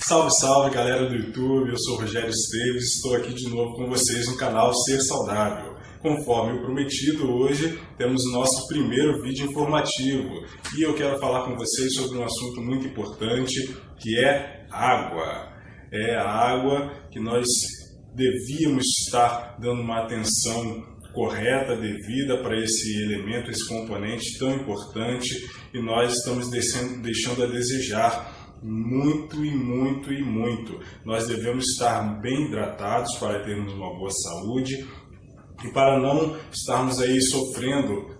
Salve, salve galera do YouTube, eu sou o Rogério Esteves, estou aqui de novo com vocês no canal Ser Saudável. Conforme o prometido, hoje temos o nosso primeiro vídeo informativo e eu quero falar com vocês sobre um assunto muito importante, que é água. É a água que nós devíamos estar dando uma atenção correta, devida para esse elemento, esse componente tão importante, e nós estamos deixando a desejar muito. Nós devemos estar bem hidratados para termos uma boa saúde e para não estarmos aí sofrendo,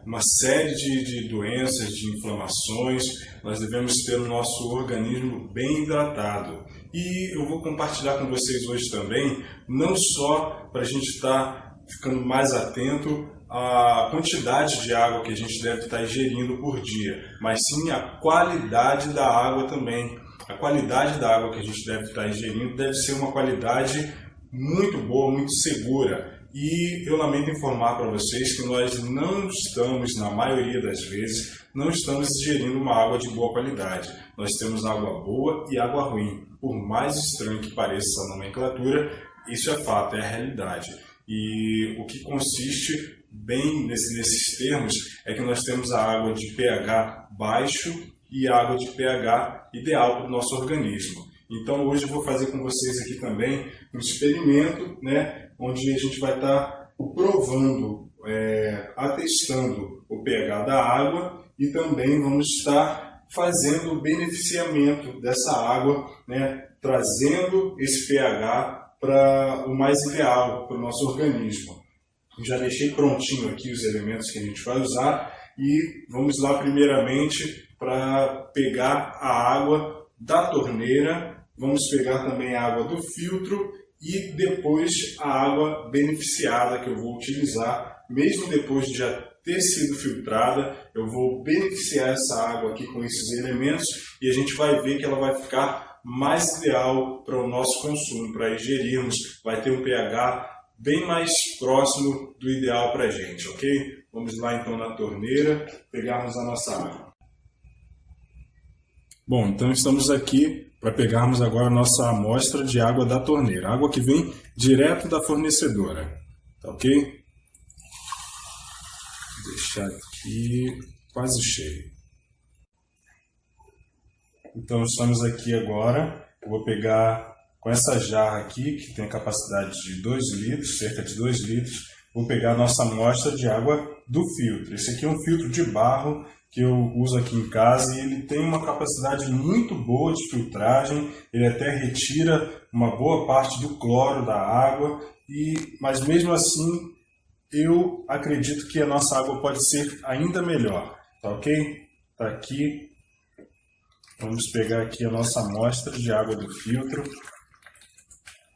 uma série de doenças, de inflamações. Nós devemos ter o nosso organismo bem hidratado. E eu vou compartilhar com vocês hoje também, não só para a gente estar ficando mais atento à quantidade de água que a gente deve estar ingerindo por dia, mas sim a qualidade da água também. A qualidade da água que a gente deve estar ingerindo deve ser uma qualidade muito boa, muito segura. E eu lamento informar para vocês que nós não estamos, na maioria das vezes, não estamos ingerindo uma água de boa qualidade. Nós temos água boa e água ruim. Por mais estranho que pareça essa nomenclatura, isso é fato, é a realidade. E o que consiste bem nesses termos é que nós temos a água de pH baixo e a água de pH ideal para o nosso organismo. Então hoje eu vou fazer com vocês aqui também um experimento, onde a gente vai estar provando, atestando o pH da água e também vamos estar fazendo o beneficiamento dessa água, trazendo esse pH para o mais ideal para o nosso organismo. Eu já deixei prontinho aqui os elementos que a gente vai usar e vamos lá primeiramente para pegar a água da torneira, vamos pegar também a água do filtro e depois a água beneficiada que eu vou utilizar, mesmo depois de já ter sido filtrada, eu vou beneficiar essa água aqui com esses elementos e a gente vai ver que ela vai ficar mais ideal para o nosso consumo, para ingerirmos, vai ter um pH bem mais próximo do ideal para a gente, ok? Vamos lá então na torneira, pegarmos a nossa água. Bom, então estamos aqui para pegarmos agora a nossa amostra de água da torneira, água que vem direto da fornecedora, tá ok? Vou deixar aqui quase cheio. Então estamos aqui agora, eu vou pegar com essa jarra aqui, que tem a capacidade de 2 litros, cerca de 2 litros, vou pegar a nossa amostra de água do filtro. Esse aqui é um filtro de barro que eu uso aqui em casa e ele tem uma capacidade muito boa de filtragem, ele até retira uma boa parte do cloro da água, mas mesmo assim eu acredito que a nossa água pode ser ainda melhor, tá ok? Tá aqui. Vamos pegar aqui a nossa amostra de água do filtro.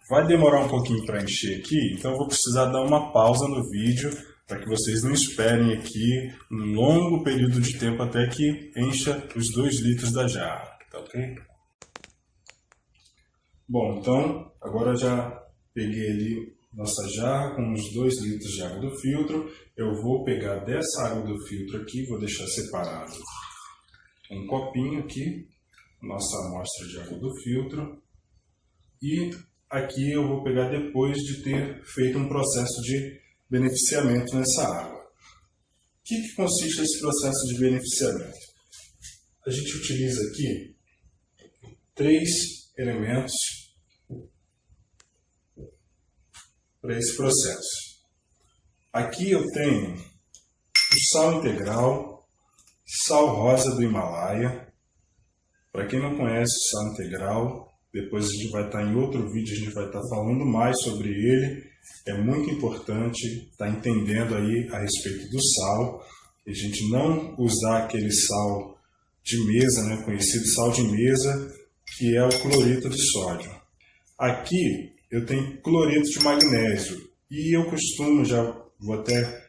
Vai demorar um pouquinho para encher aqui, então eu vou precisar dar uma pausa no vídeo para que vocês não esperem aqui um longo período de tempo até que encha os 2 litros da jarra, tá ok? Bom, então agora eu já peguei ali nossa jarra com os 2 litros de água do filtro. Eu vou pegar dessa água do filtro aqui, vou deixar separado um copinho aqui, nossa amostra de água do filtro, e aqui eu vou pegar depois de ter feito um processo de beneficiamento nessa água. O que consiste esse processo de beneficiamento? A gente utiliza aqui 3 elementos para esse processo. Aqui eu tenho o sal integral, sal rosa do Himalaia. Para quem não conhece o sal integral, depois a gente vai estar em outro vídeo, a gente vai estar falando mais sobre ele. É muito importante estar entendendo aí a respeito do sal. A gente não usar aquele sal de mesa, conhecido sal de mesa, que é o cloreto de sódio. Aqui eu tenho cloreto de magnésio e eu costumo, já vou até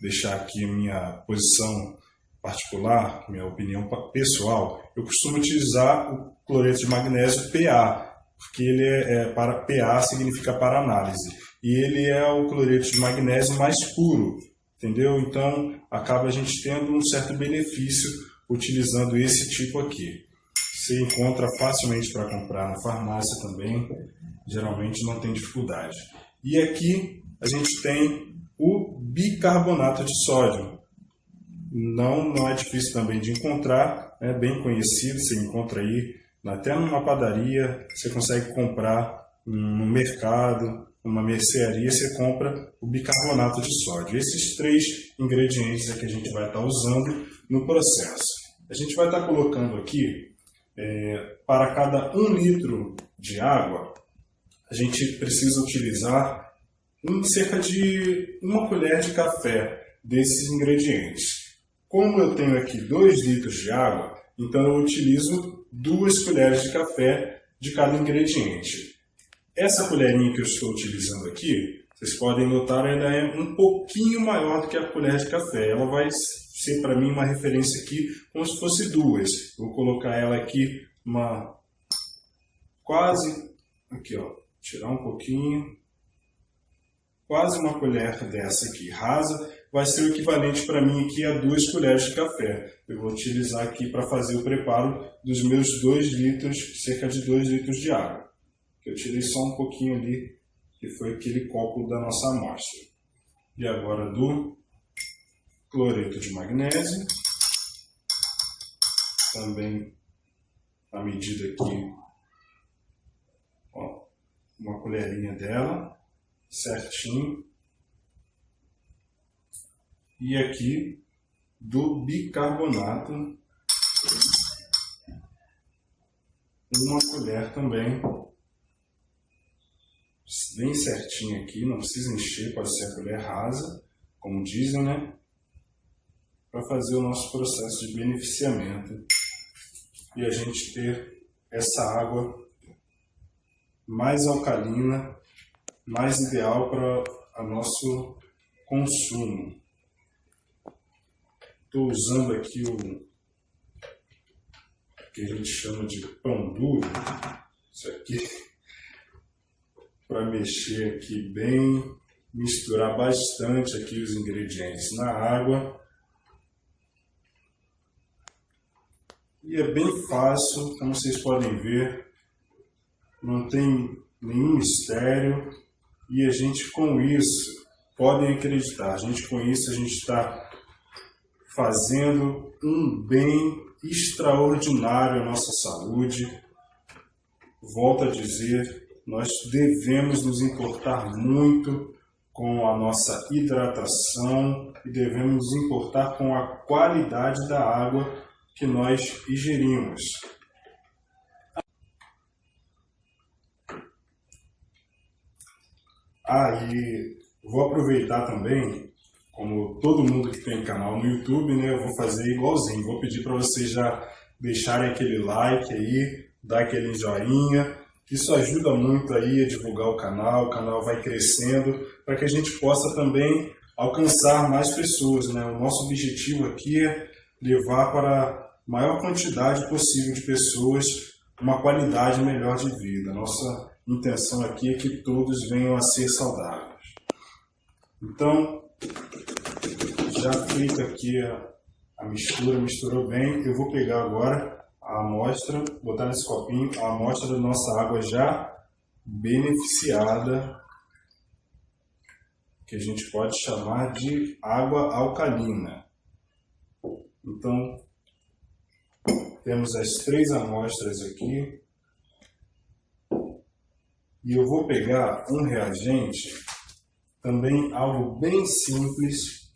deixar aqui a minha posição particular, minha opinião pessoal, eu costumo utilizar o cloreto de magnésio PA, porque ele para PA significa para análise, e ele é o cloreto de magnésio mais puro, entendeu? Então acaba a gente tendo um certo benefício utilizando esse tipo aqui. você encontra facilmente para comprar na farmácia também, geralmente não tem dificuldade. E aqui a gente tem o bicarbonato de sódio. Não é difícil também de encontrar, é bem conhecido, você encontra aí até numa padaria, você consegue comprar no mercado, numa mercearia, você compra o bicarbonato de sódio. Esses 3 ingredientes é que a gente vai estar usando no processo. A gente vai estar colocando aqui, para cada 1 litro de água, a gente precisa utilizar cerca de 1 colher de café desses ingredientes. Como eu tenho aqui 2 litros de água, então eu utilizo 2 colheres de café de cada ingrediente. Essa colherinha que eu estou utilizando aqui, vocês podem notar, ela é um pouquinho maior do que a colher de café. Ela vai ser para mim uma referência aqui como se fosse 2. Vou colocar ela aqui aqui ó, tirar um pouquinho, quase 1 colher dessa aqui rasa, vai ser o equivalente para mim aqui a 2 colheres de café. Eu vou utilizar aqui para fazer o preparo dos meus 2 litros, cerca de 2 litros de água. Eu tirei só um pouquinho ali, que foi aquele copo da nossa amostra. E agora do cloreto de magnésio, também a medida aqui, ó, 1 colherinha dela, certinho. E aqui do bicarbonato, 1 colher também, bem certinho aqui, não precisa encher, pode ser a colher rasa, como dizem, né? Para fazer o nosso processo de beneficiamento e a gente ter essa água mais alcalina, mais ideal para o nosso consumo. Estou usando aqui o que a gente chama de pão duro, isso aqui, para mexer aqui bem, misturar bastante aqui os ingredientes na água. E é bem fácil, como vocês podem ver, não tem nenhum mistério. E a gente com isso, podem acreditar, a gente com isso a gente está fazendo um bem extraordinário à nossa saúde. Volto a dizer, nós devemos nos importar muito com a nossa hidratação e devemos nos importar com a qualidade da água que nós ingerimos. E vou aproveitar também, como todo mundo que tem canal no YouTube, né, eu vou fazer igualzinho. Vou pedir para vocês já deixarem aquele like aí, dar aquele joinha. Isso ajuda muito aí a divulgar o canal vai crescendo, para que a gente possa também alcançar mais pessoas, né? O nosso objetivo aqui é levar para a maior quantidade possível de pessoas uma qualidade melhor de vida. Nossa intenção aqui é que todos venham a ser saudáveis. Então, já feita aqui a mistura, misturou bem, eu vou pegar agora a amostra, botar nesse copinho a amostra da nossa água já beneficiada, que a gente pode chamar de água alcalina. Então, temos as 3 amostras aqui. E eu vou pegar um reagente, também algo bem simples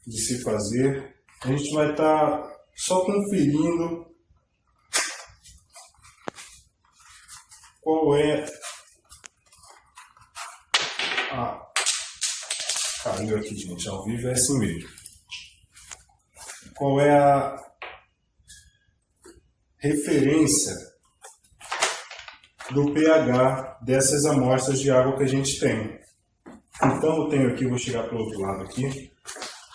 de se fazer. A gente vai estar só conferindo qual é caiu aqui, gente, ao vivo é assim mesmo. Qual é a referência do pH dessas amostras de água que a gente tem. Então eu tenho aqui, vou chegar para o outro lado aqui,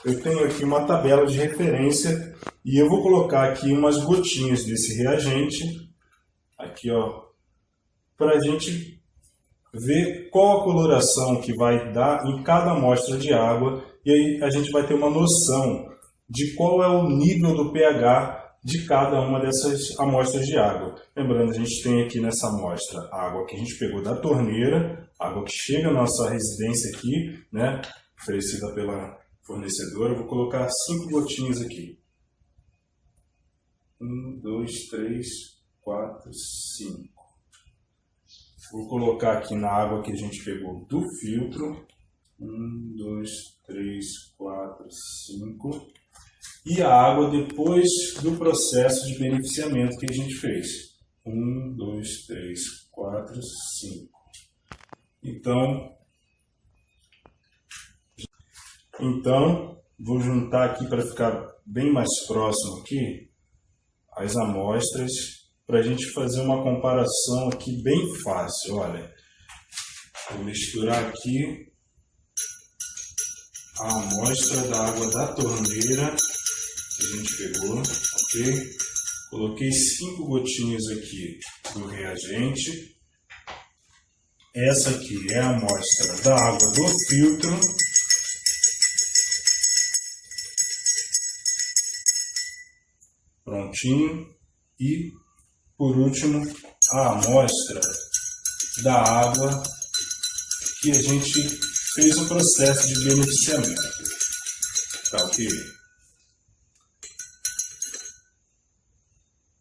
eu tenho aqui uma tabela de referência e eu vou colocar aqui umas gotinhas desse reagente, aqui ó, para a gente ver qual a coloração que vai dar em cada amostra de água, e aí a gente vai ter uma noção de qual é o nível do pH de cada uma dessas amostras de água. Lembrando, a gente tem aqui nessa amostra a água que a gente pegou da torneira, água que chega na nossa residência aqui, né, oferecida pela fornecedora. Eu vou colocar 5 gotinhas aqui. 1, 2, 3, 4, 5. Vou colocar aqui na água que a gente pegou do filtro. 1, 2, 3, 4, 5. E a água depois do processo de beneficiamento que a gente fez. 1, 2, 3, 4, 5. Então, vou juntar aqui para ficar bem mais próximo aqui as amostras, para a gente fazer uma comparação aqui bem fácil. Olha, vou misturar aqui a amostra da água da torneira que a gente pegou, ok? Coloquei 5 gotinhas aqui do reagente. Essa aqui é a amostra da água do filtro. Prontinho. E, por último, a amostra da água que a gente fez o processo de beneficiamento. Tá ok?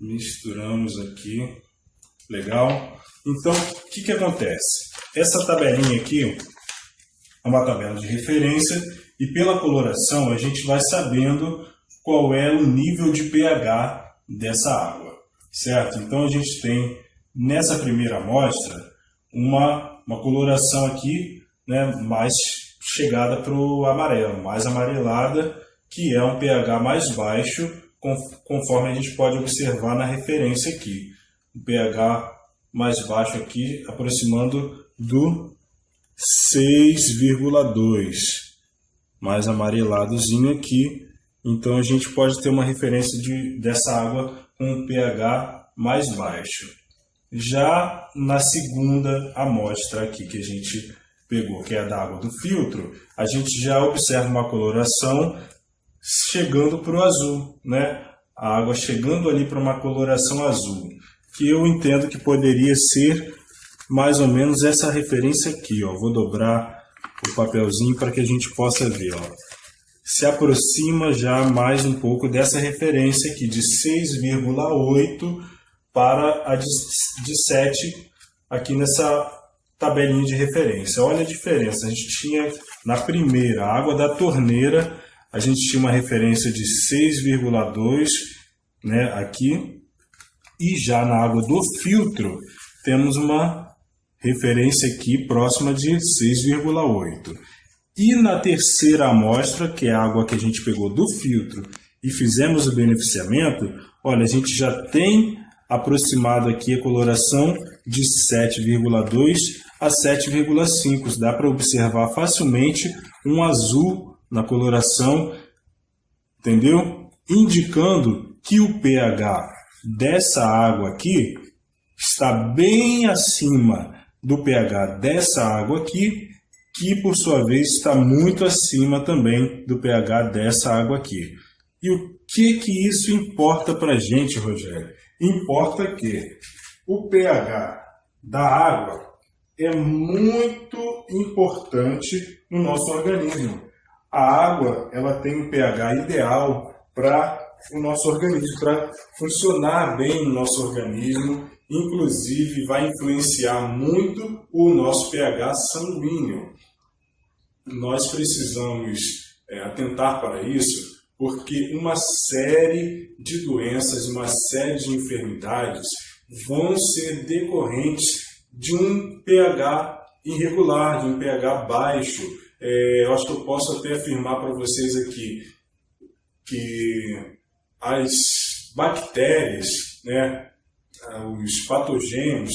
Misturamos aqui. Legal? Então, o que acontece? Essa tabelinha aqui é uma tabela de referência e pela coloração a gente vai sabendo qual é o nível de pH dessa água, certo? Então a gente tem nessa primeira amostra uma coloração aqui, né, mais chegada para o amarelo, mais amarelada, que é um pH mais baixo, conforme a gente pode observar na referência aqui. O pH mais baixo aqui, aproximando do 6,2, mais amareladozinho aqui. Então a gente pode ter uma referência dessa água com um pH mais baixo. Já na segunda amostra aqui que a gente pegou, que é a da água do filtro, a gente já observa uma coloração chegando para o azul, né? A água chegando ali para uma coloração azul, que eu entendo que poderia ser mais ou menos essa referência aqui, ó. Vou dobrar o papelzinho para que a gente possa ver, ó. Se aproxima já mais um pouco dessa referência aqui, de 6,8 para a de 7 aqui nessa tabelinha de referência. Olha a diferença, a gente tinha na primeira, a água da torneira, a gente tinha uma referência de 6,2, né, aqui, e já na água do filtro temos uma referência aqui próxima de 6,8. E na terceira amostra, que é a água que a gente pegou do filtro e fizemos o beneficiamento, olha, a gente já tem aproximado aqui a coloração de 7,2 a 7,5. Dá para observar facilmente um azul na coloração, entendeu? Indicando que o pH dessa água aqui está bem acima do pH dessa água aqui, que por sua vez está muito acima também do pH dessa água aqui. E o que isso importa para a gente, Rogério? Importa que o pH da água é muito importante no nosso organismo. A água, ela tem um pH ideal para o nosso organismo, para funcionar bem no nosso organismo, inclusive vai influenciar muito o nosso pH sanguíneo. Nós precisamos atentar para isso, porque uma série de doenças, uma série de enfermidades vão ser decorrentes de um pH irregular, de um pH baixo. Eu acho que eu posso até afirmar para vocês aqui que as bactérias, né, os patogênios,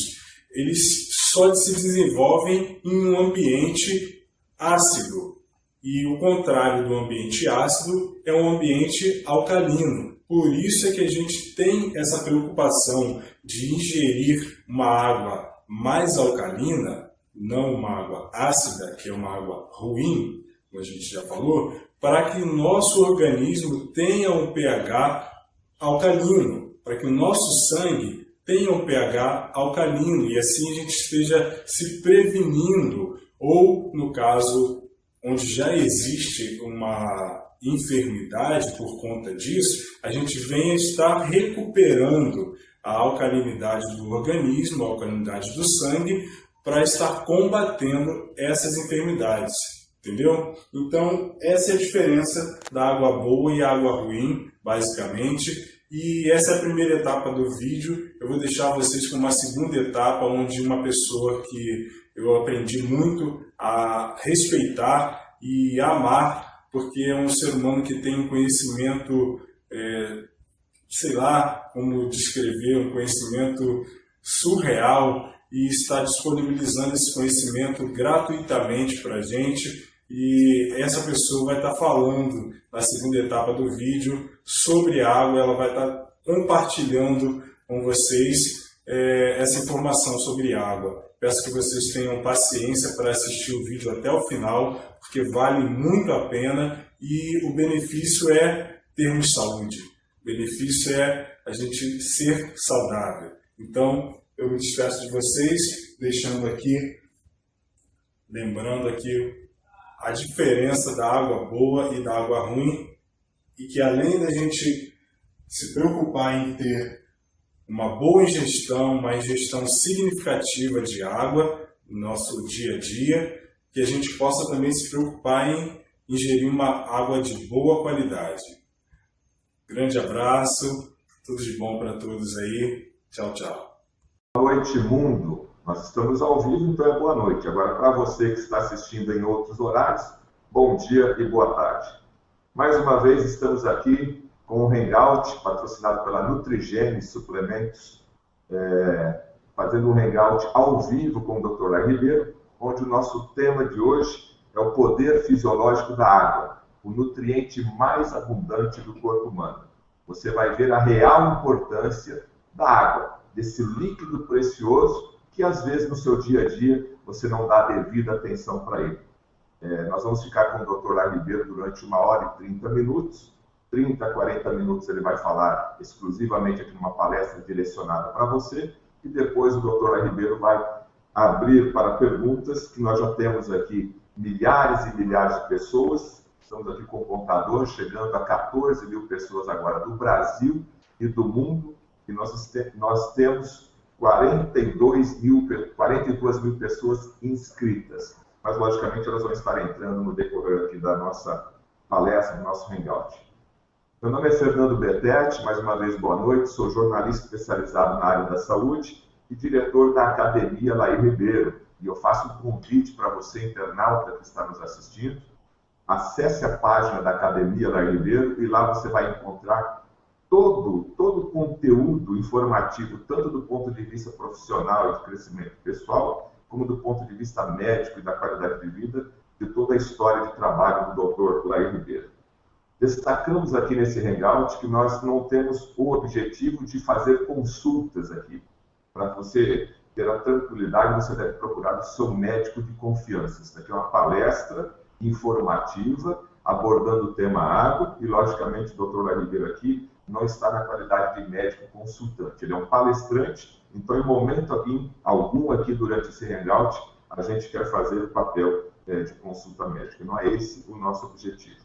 eles só se desenvolvem em um ambiente ácido. E o contrário do ambiente ácido é um ambiente alcalino. Por isso é que a gente tem essa preocupação de ingerir uma água mais alcalina, não uma água ácida, que é uma água ruim, como a gente já falou, para que o nosso organismo tenha um pH alcalino, para que o nosso sangue tenha um pH alcalino e assim a gente esteja se prevenindo, ou no caso onde já existe uma enfermidade por conta disso, a gente venha estar recuperando a alcalinidade do organismo, a alcalinidade do sangue, para estar combatendo essas enfermidades, entendeu? Então, essa é a diferença da água boa e água ruim, basicamente. E essa é a primeira etapa do vídeo. Eu vou deixar vocês com uma segunda etapa, onde uma pessoa que eu aprendi muito a respeitar e amar, porque é um ser humano que tem um conhecimento, sei lá como descrever, um conhecimento surreal, e está disponibilizando esse conhecimento gratuitamente para a gente. E essa pessoa vai estar falando na segunda etapa do vídeo sobre água, ela vai estar compartilhando com vocês essa informação sobre água. Peço que vocês tenham paciência para assistir o vídeo até o final, porque vale muito a pena e o benefício é termos saúde. O benefício é a gente ser saudável. Então, eu me despeço de vocês, lembrando aqui a diferença da água boa e da água ruim, e que além da gente se preocupar em ter uma boa ingestão, uma ingestão significativa de água no nosso dia a dia, que a gente possa também se preocupar em ingerir uma água de boa qualidade. Grande abraço, tudo de bom para todos aí. Tchau, tchau. Boa noite, mundo. Nós estamos ao vivo, então é boa noite. Agora, para você que está assistindo em outros horários, bom dia e boa tarde. Mais uma vez, estamos aqui com o Hangout, patrocinado pela Nutrigene Suplementos, fazendo um Hangout ao vivo com o Dr. Lai Ribeiro, onde o nosso tema de hoje é o poder fisiológico da água, o nutriente mais abundante do corpo humano. Você vai ver a real importância da água, desse líquido precioso que às vezes no seu dia a dia você não dá a devida atenção para ele. Nós vamos ficar com o Dr. Lai Ribeiro durante 1h30, 30 a 40 minutos ele vai falar exclusivamente aqui numa palestra direcionada para você, e depois o Dr. Lai Ribeiro vai abrir para perguntas, que nós já temos aqui milhares e milhares de pessoas, estamos aqui com o contador, chegando a 14 mil pessoas agora do Brasil e do mundo, e nós temos 42 mil pessoas inscritas. Mas, logicamente, elas vão estar entrando no decorrer aqui da nossa palestra, do nosso Hangout. Meu nome é Fernando Betete, mais uma vez boa noite, sou jornalista especializado na área da saúde e diretor da Academia Lai Ribeiro. E eu faço um convite para você, internauta que está nos assistindo, acesse a página da Academia Lai Ribeiro e lá você vai encontrar todo o conteúdo informativo, tanto do ponto de vista profissional e de crescimento pessoal, como do ponto de vista médico e da qualidade de vida, de toda a história de trabalho do Dr. Lai Ribeiro. Destacamos aqui nesse Hangout que nós não temos o objetivo de fazer consultas aqui. Para você ter a tranquilidade, você deve procurar o seu médico de confiança. Isso aqui é uma palestra informativa, abordando o tema água, e logicamente o Dr. Lai Ribeiro aqui não está na qualidade de médico consultante. Ele é um palestrante, então em momento algum aqui durante esse Hangout, a gente quer fazer o papel de consulta médica. Não é esse o nosso objetivo.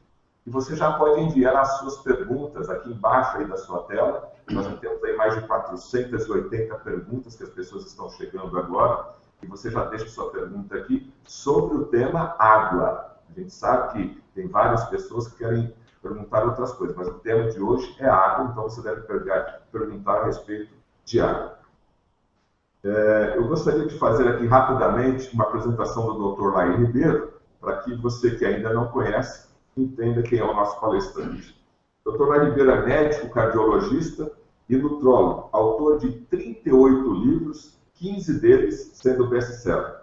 E você já pode enviar as suas perguntas aqui embaixo aí da sua tela. Nós já temos aí mais de 480 perguntas que as pessoas estão chegando agora. E você já deixa sua pergunta aqui sobre o tema água. A gente sabe que tem várias pessoas que querem perguntar outras coisas, mas o tema de hoje é água, então você deve perguntar a respeito de água. Eu gostaria de fazer aqui rapidamente uma apresentação do Dr. Lai Ribeiro, para que você que ainda não conhece, entenda quem é o nosso palestrante. Dr. Lai Ribeiro é médico, cardiologista e nutrólogo, autor de 38 livros, 15 deles sendo best-seller.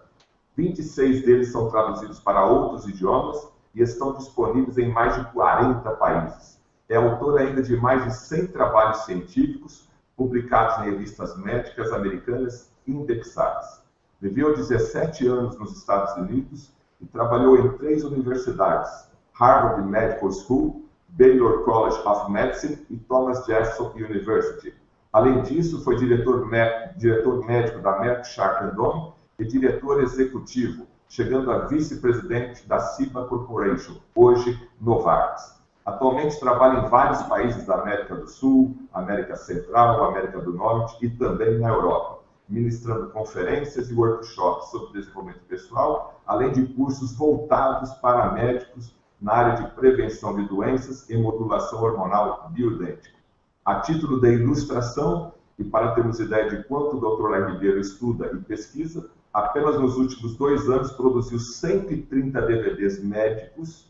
26 deles são traduzidos para outros idiomas e estão disponíveis em mais de 40 países. É autor ainda de mais de 100 trabalhos científicos, publicados em revistas médicas americanas indexadas. Viveu 17 anos nos Estados Unidos e trabalhou em 3 universidades, Harvard Medical School, Baylor College of Medicine e Thomas Jefferson University. Além disso, foi diretor médico da Merck Sharp & Dohme e diretor executivo, chegando a vice-presidente da Ciba Corporation, hoje Novartis. Atualmente trabalha em vários países da América do Sul, América Central, América do Norte e também na Europa, ministrando conferências e workshops sobre desenvolvimento pessoal, além de cursos voltados para médicos na área de prevenção de doenças e modulação hormonal bioidêntica. A título de ilustração, e para termos ideia de quanto o Dr. Lai Ribeiro estuda e pesquisa, apenas nos últimos 2 anos produziu 130 DVDs médicos,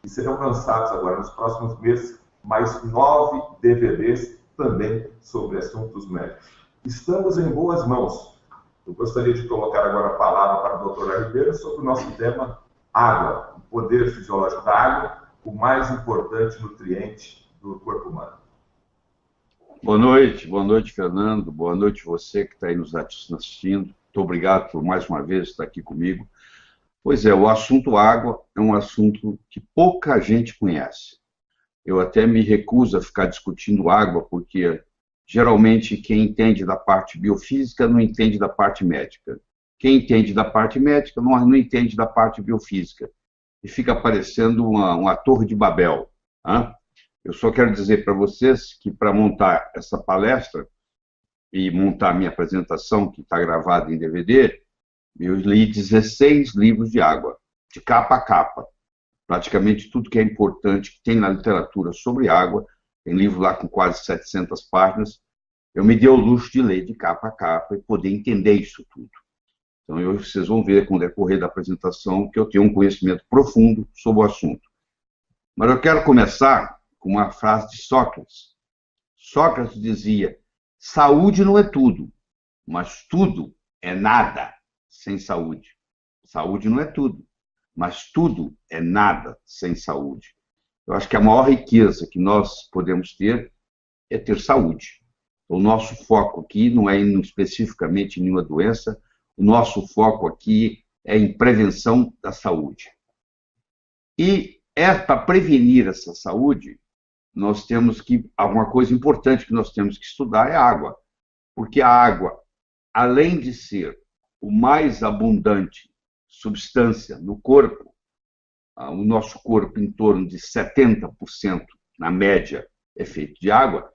e serão lançados agora nos próximos meses mais 9 DVDs também sobre assuntos médicos. Estamos em boas mãos. Eu gostaria de colocar agora a palavra para o Dr. Lai Ribeiro sobre o nosso tema água, o poder fisiológico da água, o mais importante nutriente do corpo humano. Boa noite, Fernando. Boa noite você que está aí nos assistindo. Muito obrigado por mais uma vez estar aqui comigo. Pois é, o assunto água é um assunto que pouca gente conhece. Eu até me recuso a ficar discutindo água, porque geralmente quem entende da parte biofísica não entende da parte médica. Quem entende da parte médica não entende da parte biofísica. E fica parecendo uma torre de Babel. Hein? Eu só quero dizer para vocês que para montar essa palestra e montar a minha apresentação, que está gravada em DVD, eu li 16 livros de água, de capa a capa. Praticamente tudo que é importante que tem na literatura sobre água, tem livro lá com quase 700 páginas, eu me dei o luxo de ler de capa a capa e poder entender isso tudo. Então, vocês vão ver com o decorrer da apresentação que eu tenho um conhecimento profundo sobre o assunto. Mas eu quero começar com uma frase de Sócrates. Sócrates dizia: saúde não é tudo, mas tudo é nada sem saúde. Saúde não é tudo, mas tudo é nada sem saúde. Eu acho que a maior riqueza que nós podemos ter é ter saúde. O nosso foco aqui não é especificamente em nenhuma doença, o nosso foco aqui é em prevenção da saúde. E para prevenir essa saúde, nós temos que, alguma coisa importante que nós temos que estudar é a água. Porque a água, além de ser o mais abundante substância no corpo, o nosso corpo em torno de 70%, na média, é feito de água,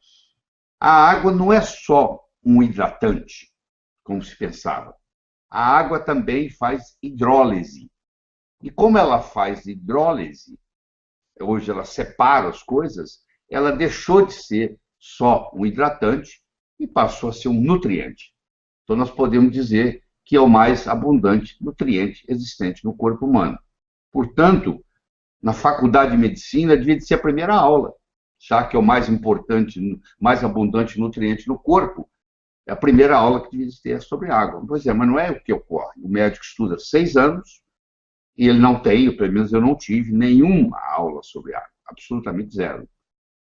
a água não é só um hidratante, como se pensava. A água também faz hidrólise. E como ela faz hidrólise, hoje ela separa as coisas, ela deixou de ser só um hidratante e passou a ser um nutriente. Então, nós podemos dizer que é o mais abundante nutriente existente no corpo humano. Portanto, na faculdade de medicina, devia ser a primeira aula, já que é o mais importante, mais abundante nutriente no corpo. É a primeira aula que devia ter sobre água. Pois é, mas não é o que ocorre. O médico estuda 6 anos e ele não tem, pelo menos eu não tive, nenhuma aula sobre água. Absolutamente zero.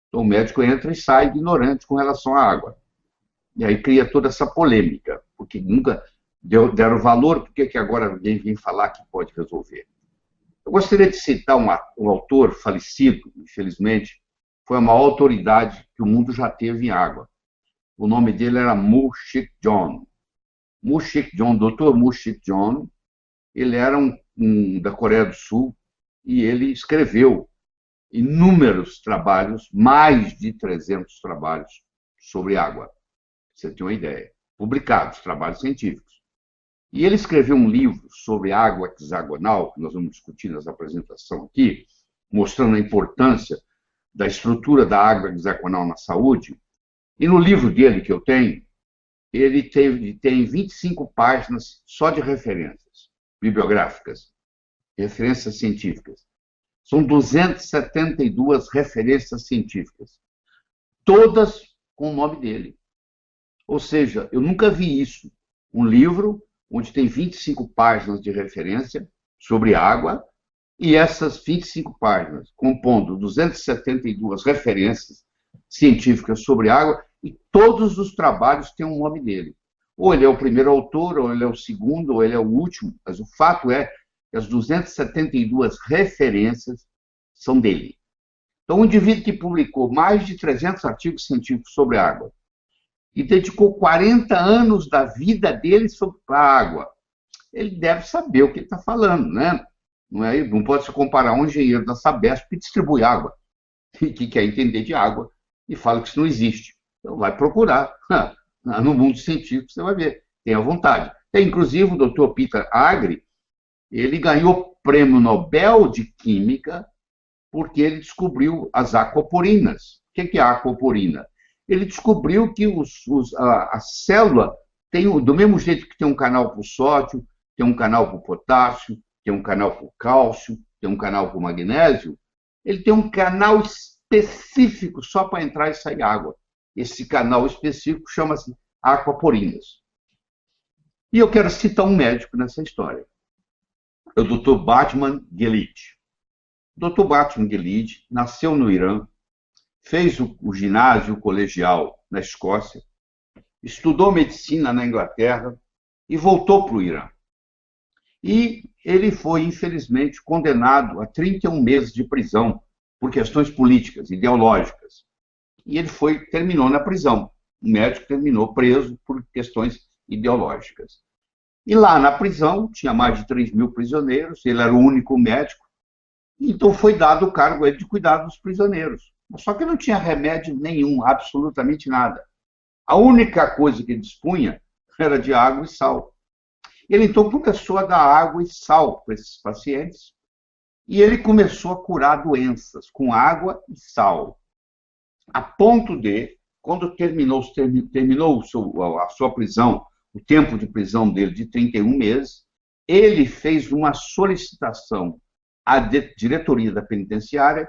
Então o médico entra e sai ignorante com relação à água. E aí cria toda essa polêmica, porque nunca deram valor, por que agora alguém vem falar que pode resolver? Eu gostaria de citar um autor falecido, infelizmente, foi a maior autoridade que o mundo já teve em água. O nome dele era Mu-Shik Jeon. Mu-Shik Jeon, Dr. Mu-Shik Jeon, ele era da Coreia do Sul e ele escreveu inúmeros trabalhos, mais de 300 trabalhos sobre água. Você tem uma ideia. Publicados, trabalhos científicos. E ele escreveu um livro sobre água hexagonal, que nós vamos discutir nessa apresentação aqui, mostrando a importância da estrutura da água hexagonal na saúde. E no livro dele, que eu tenho, ele tem 25 páginas só de referências bibliográficas, referências científicas. São 272 referências científicas, todas com o nome dele. Ou seja, eu nunca vi isso. Um livro onde tem 25 páginas de referência sobre água, e essas 25 páginas, compondo 272 referências científicas sobre água, e todos os trabalhos têm um nome dele. Ou ele é o primeiro autor, ou ele é o segundo, ou ele é o último, mas o fato é que as 272 referências são dele. Então, um indivíduo que publicou mais de 300 artigos científicos sobre água e dedicou 40 anos da vida dele para a água, ele deve saber o que ele está falando, né? Não pode se comparar a um engenheiro da Sabesp que distribui água, que quer entender de água e fala que isso não existe. Então, vai procurar. No mundo científico, você vai ver. Tenha vontade. Tem, inclusive, o Dr. Peter Agre, ele ganhou prêmio Nobel de Química porque ele descobriu as aquaporinas. O que é a aquaporina? Ele descobriu que a célula tem, do mesmo jeito que tem um canal para o sódio, tem um canal para o potássio, tem um canal para o cálcio, tem um canal para o magnésio, ele tem um canal específico só para entrar e sair água. Esse canal específico chama-se aquaporinas. E eu quero citar um médico nessa história. É o Dr. Batman Gelid. O Dr. Batman Gelid nasceu no Irã, fez o ginásio colegial na Escócia, estudou medicina na Inglaterra e voltou para o Irã. E ele foi, infelizmente, condenado a 31 meses de prisão por questões políticas, ideológicas. E ele terminou na prisão. O médico terminou preso por questões ideológicas. E lá na prisão, tinha mais de 3 mil prisioneiros, ele era o único médico, então foi dado o cargo a ele de cuidar dos prisioneiros. Só que não tinha remédio nenhum, absolutamente nada. A única coisa que ele dispunha era de água e sal. Ele então começou a dar água e sal para esses pacientes, e ele começou a curar doenças com água e sal. A ponto de, quando terminou a sua prisão, o tempo de prisão dele de 31 meses, ele fez uma solicitação à diretoria da penitenciária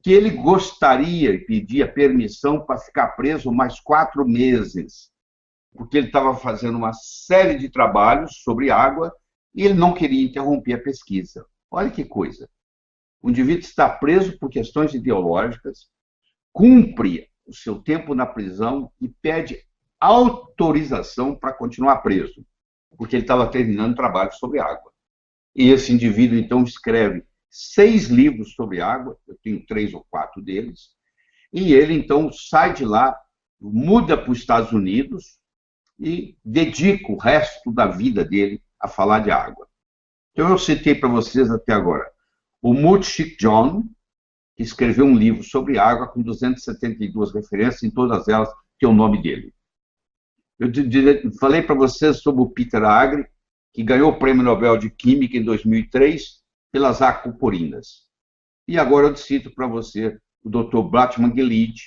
que ele gostaria e pedia permissão para ficar preso mais 4 meses, porque ele estava fazendo uma série de trabalhos sobre água e ele não queria interromper a pesquisa. Olha que coisa. O indivíduo está preso por questões ideológicas, cumpre o seu tempo na prisão e pede autorização para continuar preso, porque ele estava terminando trabalho sobre água. E esse indivíduo, então, escreve 6 livros sobre água, eu tenho 3 ou 4 deles, e ele, então, sai de lá, muda para os Estados Unidos e dedica o resto da vida dele a falar de água. Então, eu citei para vocês até agora o Mutchik John, que escreveu um livro sobre água com 272 referências, em todas elas tem o nome dele. Eu falei para vocês sobre o Peter Agre, que ganhou o Prêmio Nobel de Química em 2003 pelas aquaporinas. E agora eu cito para você o Dr. Batman Gelid,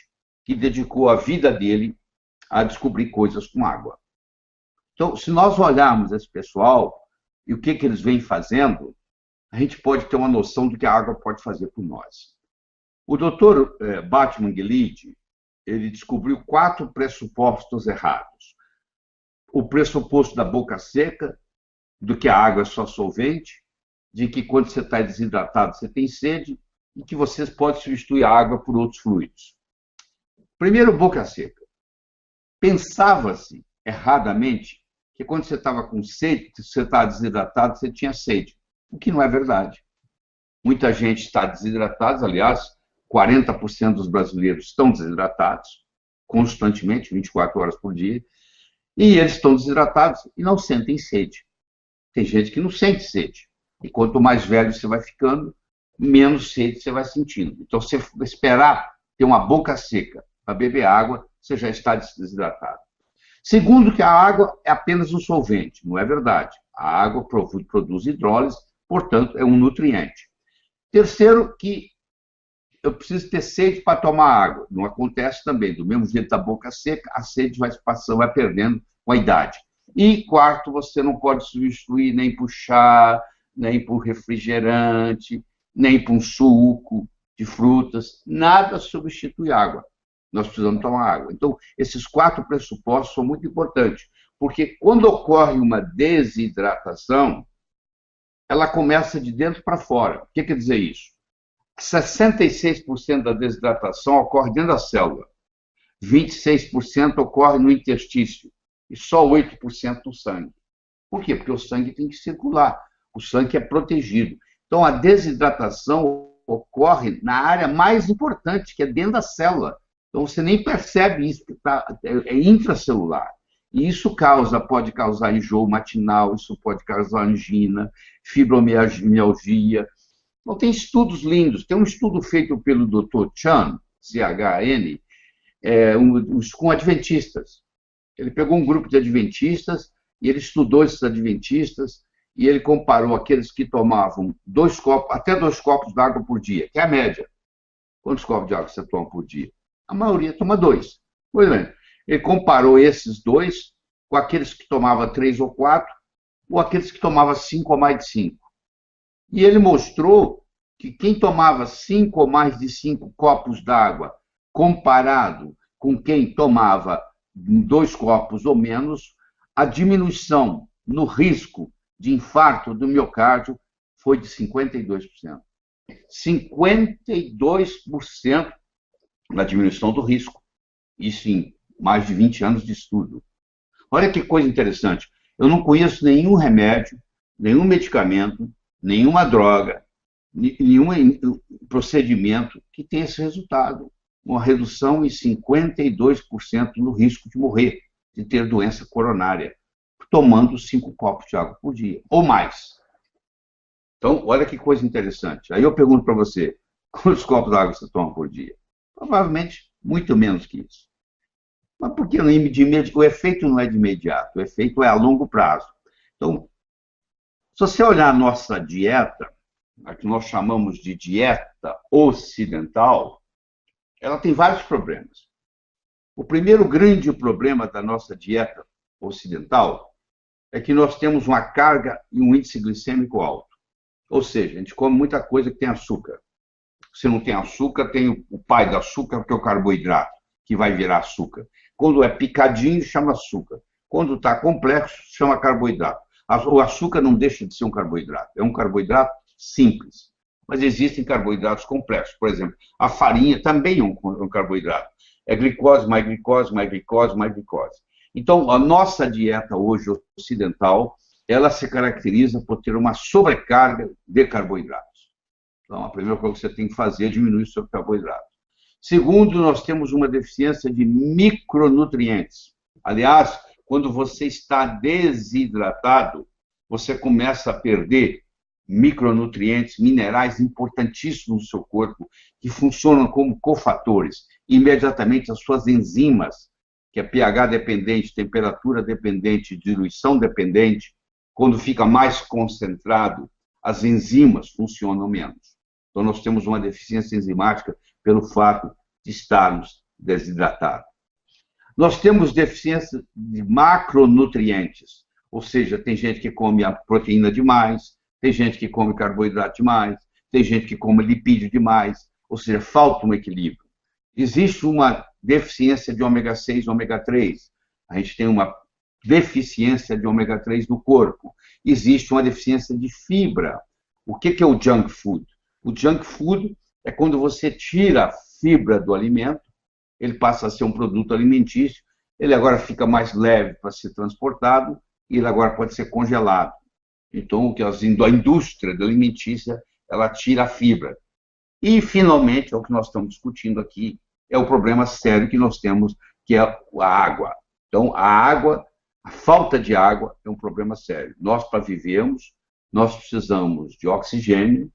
que dedicou a vida dele a descobrir coisas com água. Então, se nós olharmos esse pessoal e o que eles vêm fazendo, a gente pode ter uma noção do que a água pode fazer por nós. O Dr. Batman Gelid, ele descobriu 4 pressupostos errados. O pressuposto da boca seca, do que a água é só solvente, de que quando você está desidratado você tem sede e que você pode substituir a água por outros fluidos. Primeiro, boca seca. Pensava-se erradamente que quando você estava com sede, você estava desidratado, você tinha sede, o que não é verdade. Muita gente está desidratada, aliás, 40% dos brasileiros estão desidratados constantemente, 24 horas por dia, e eles estão desidratados e não sentem sede. Tem gente que não sente sede. E quanto mais velho você vai ficando, menos sede você vai sentindo. Então, se você esperar ter uma boca seca para beber água, você já está desidratado. Segundo, que a água é apenas um solvente. Não é verdade. A água produz hidrólise, portanto, é um nutriente. Terceiro, que eu preciso ter sede para tomar água. Não acontece também. Do mesmo jeito da boca seca, a sede vai passando, vai perdendo com a idade. E quarto, você não pode substituir nem por chá, nem por refrigerante, nem por um suco de frutas. Nada substitui água. Nós precisamos tomar água. Então, esses 4 pressupostos são muito importantes, porque quando ocorre uma desidratação, ela começa de dentro para fora. O que quer dizer isso? 66% da desidratação ocorre dentro da célula, 26% ocorre no interstício e só 8% no sangue. Por quê? Porque o sangue tem que circular, o sangue é protegido. Então, a desidratação ocorre na área mais importante, que é dentro da célula. Então, você nem percebe isso, que é intracelular. E isso pode causar enjoo matinal, isso pode causar angina, fibromialgia. Então, tem estudos lindos. Tem um estudo feito pelo Dr. Chan, C-H-N, com adventistas. Ele pegou um grupo de adventistas e ele estudou esses adventistas e ele comparou aqueles que tomavam até 2 copos d'água por dia, que é a média. Quantos copos de água você toma por dia? A maioria toma 2. Pois bem, ele comparou esses 2 com aqueles que tomavam 3 ou 4, ou aqueles que tomavam 5 ou mais de 5. E ele mostrou que quem tomava 5 ou mais de 5 copos d'água, comparado com quem tomava 2 copos ou menos, a diminuição no risco de infarto do miocárdio foi de 52%. 52% na diminuição do risco. Isso em mais de 20 anos de estudo. Olha que coisa interessante. Eu não conheço nenhum remédio, nenhum medicamento, nenhuma droga, nenhum procedimento que tenha esse resultado. Uma redução em 52% no risco de morrer, de ter doença coronária, tomando 5 copos de água por dia, ou mais. Então, olha que coisa interessante. Aí eu pergunto para você, quantos copos de água você toma por dia? Provavelmente muito menos que isso. Mas por que o efeito não é de imediato? O efeito é a longo prazo. Então, se você olhar a nossa dieta, a que nós chamamos de dieta ocidental, ela tem vários problemas. O primeiro grande problema da nossa dieta ocidental é que nós temos uma carga e um índice glicêmico alto. Ou seja, a gente come muita coisa que tem açúcar. Se não tem açúcar, tem o pai do açúcar, que é o carboidrato, que vai virar açúcar. Quando é picadinho, chama açúcar. Quando está complexo, chama carboidrato. O açúcar não deixa de ser um carboidrato. É um carboidrato simples. Mas existem carboidratos complexos. Por exemplo, a farinha também é um carboidrato. É glicose, mais glicose, mais glicose, mais glicose. Então, a nossa dieta hoje ocidental, ela se caracteriza por ter uma sobrecarga de carboidratos. Então, a primeira coisa que você tem que fazer é diminuir o seu carboidrato. Segundo, nós temos uma deficiência de micronutrientes. Aliás, quando você está desidratado, você começa a perder micronutrientes, minerais importantíssimos no seu corpo, que funcionam como cofatores. Imediatamente, as suas enzimas, que é pH dependente, temperatura dependente, diluição dependente, quando fica mais concentrado, as enzimas funcionam menos. Então, nós temos uma deficiência enzimática pelo fato de estarmos desidratados. Nós temos deficiência de macronutrientes, ou seja, tem gente que come a proteína demais, tem gente que come carboidrato demais, tem gente que come lipídio demais, ou seja, falta um equilíbrio. Existe uma deficiência de ômega 6 e ômega 3. A gente tem uma deficiência de ômega 3 no corpo. Existe uma deficiência de fibra. O que é o junk food? O junk food é quando você tira a fibra do alimento, ele passa a ser um produto alimentício, ele agora fica mais leve para ser transportado e ele agora pode ser congelado. Então, a indústria alimentícia, ela tira a fibra. E, finalmente, é o que nós estamos discutindo aqui, é o problema sério que nós temos, que é a água. Então, a falta de água é um problema sério. Nós, para vivermos, nós precisamos de oxigênio,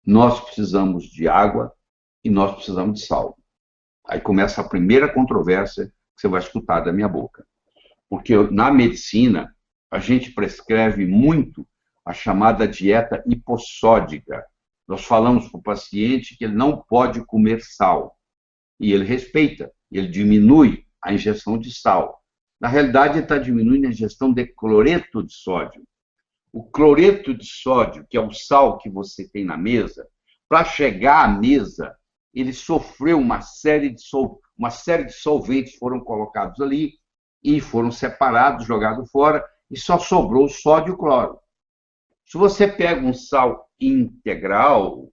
nós precisamos de água e nós precisamos de sal. Aí começa a primeira controvérsia que você vai escutar da minha boca. Porque na medicina, a gente prescreve muito a chamada dieta hipossódica. Nós falamos para o paciente que ele não pode comer sal. E ele respeita, ele diminui a ingestão de sal. Na realidade, ele está diminuindo a ingestão de cloreto de sódio. O cloreto de sódio, que é o sal que você tem na mesa, para chegar à mesa, ele sofreu uma série de solventes foram colocados ali e foram separados, jogados fora, e só sobrou o sódio e o cloro. Se você pega um sal integral,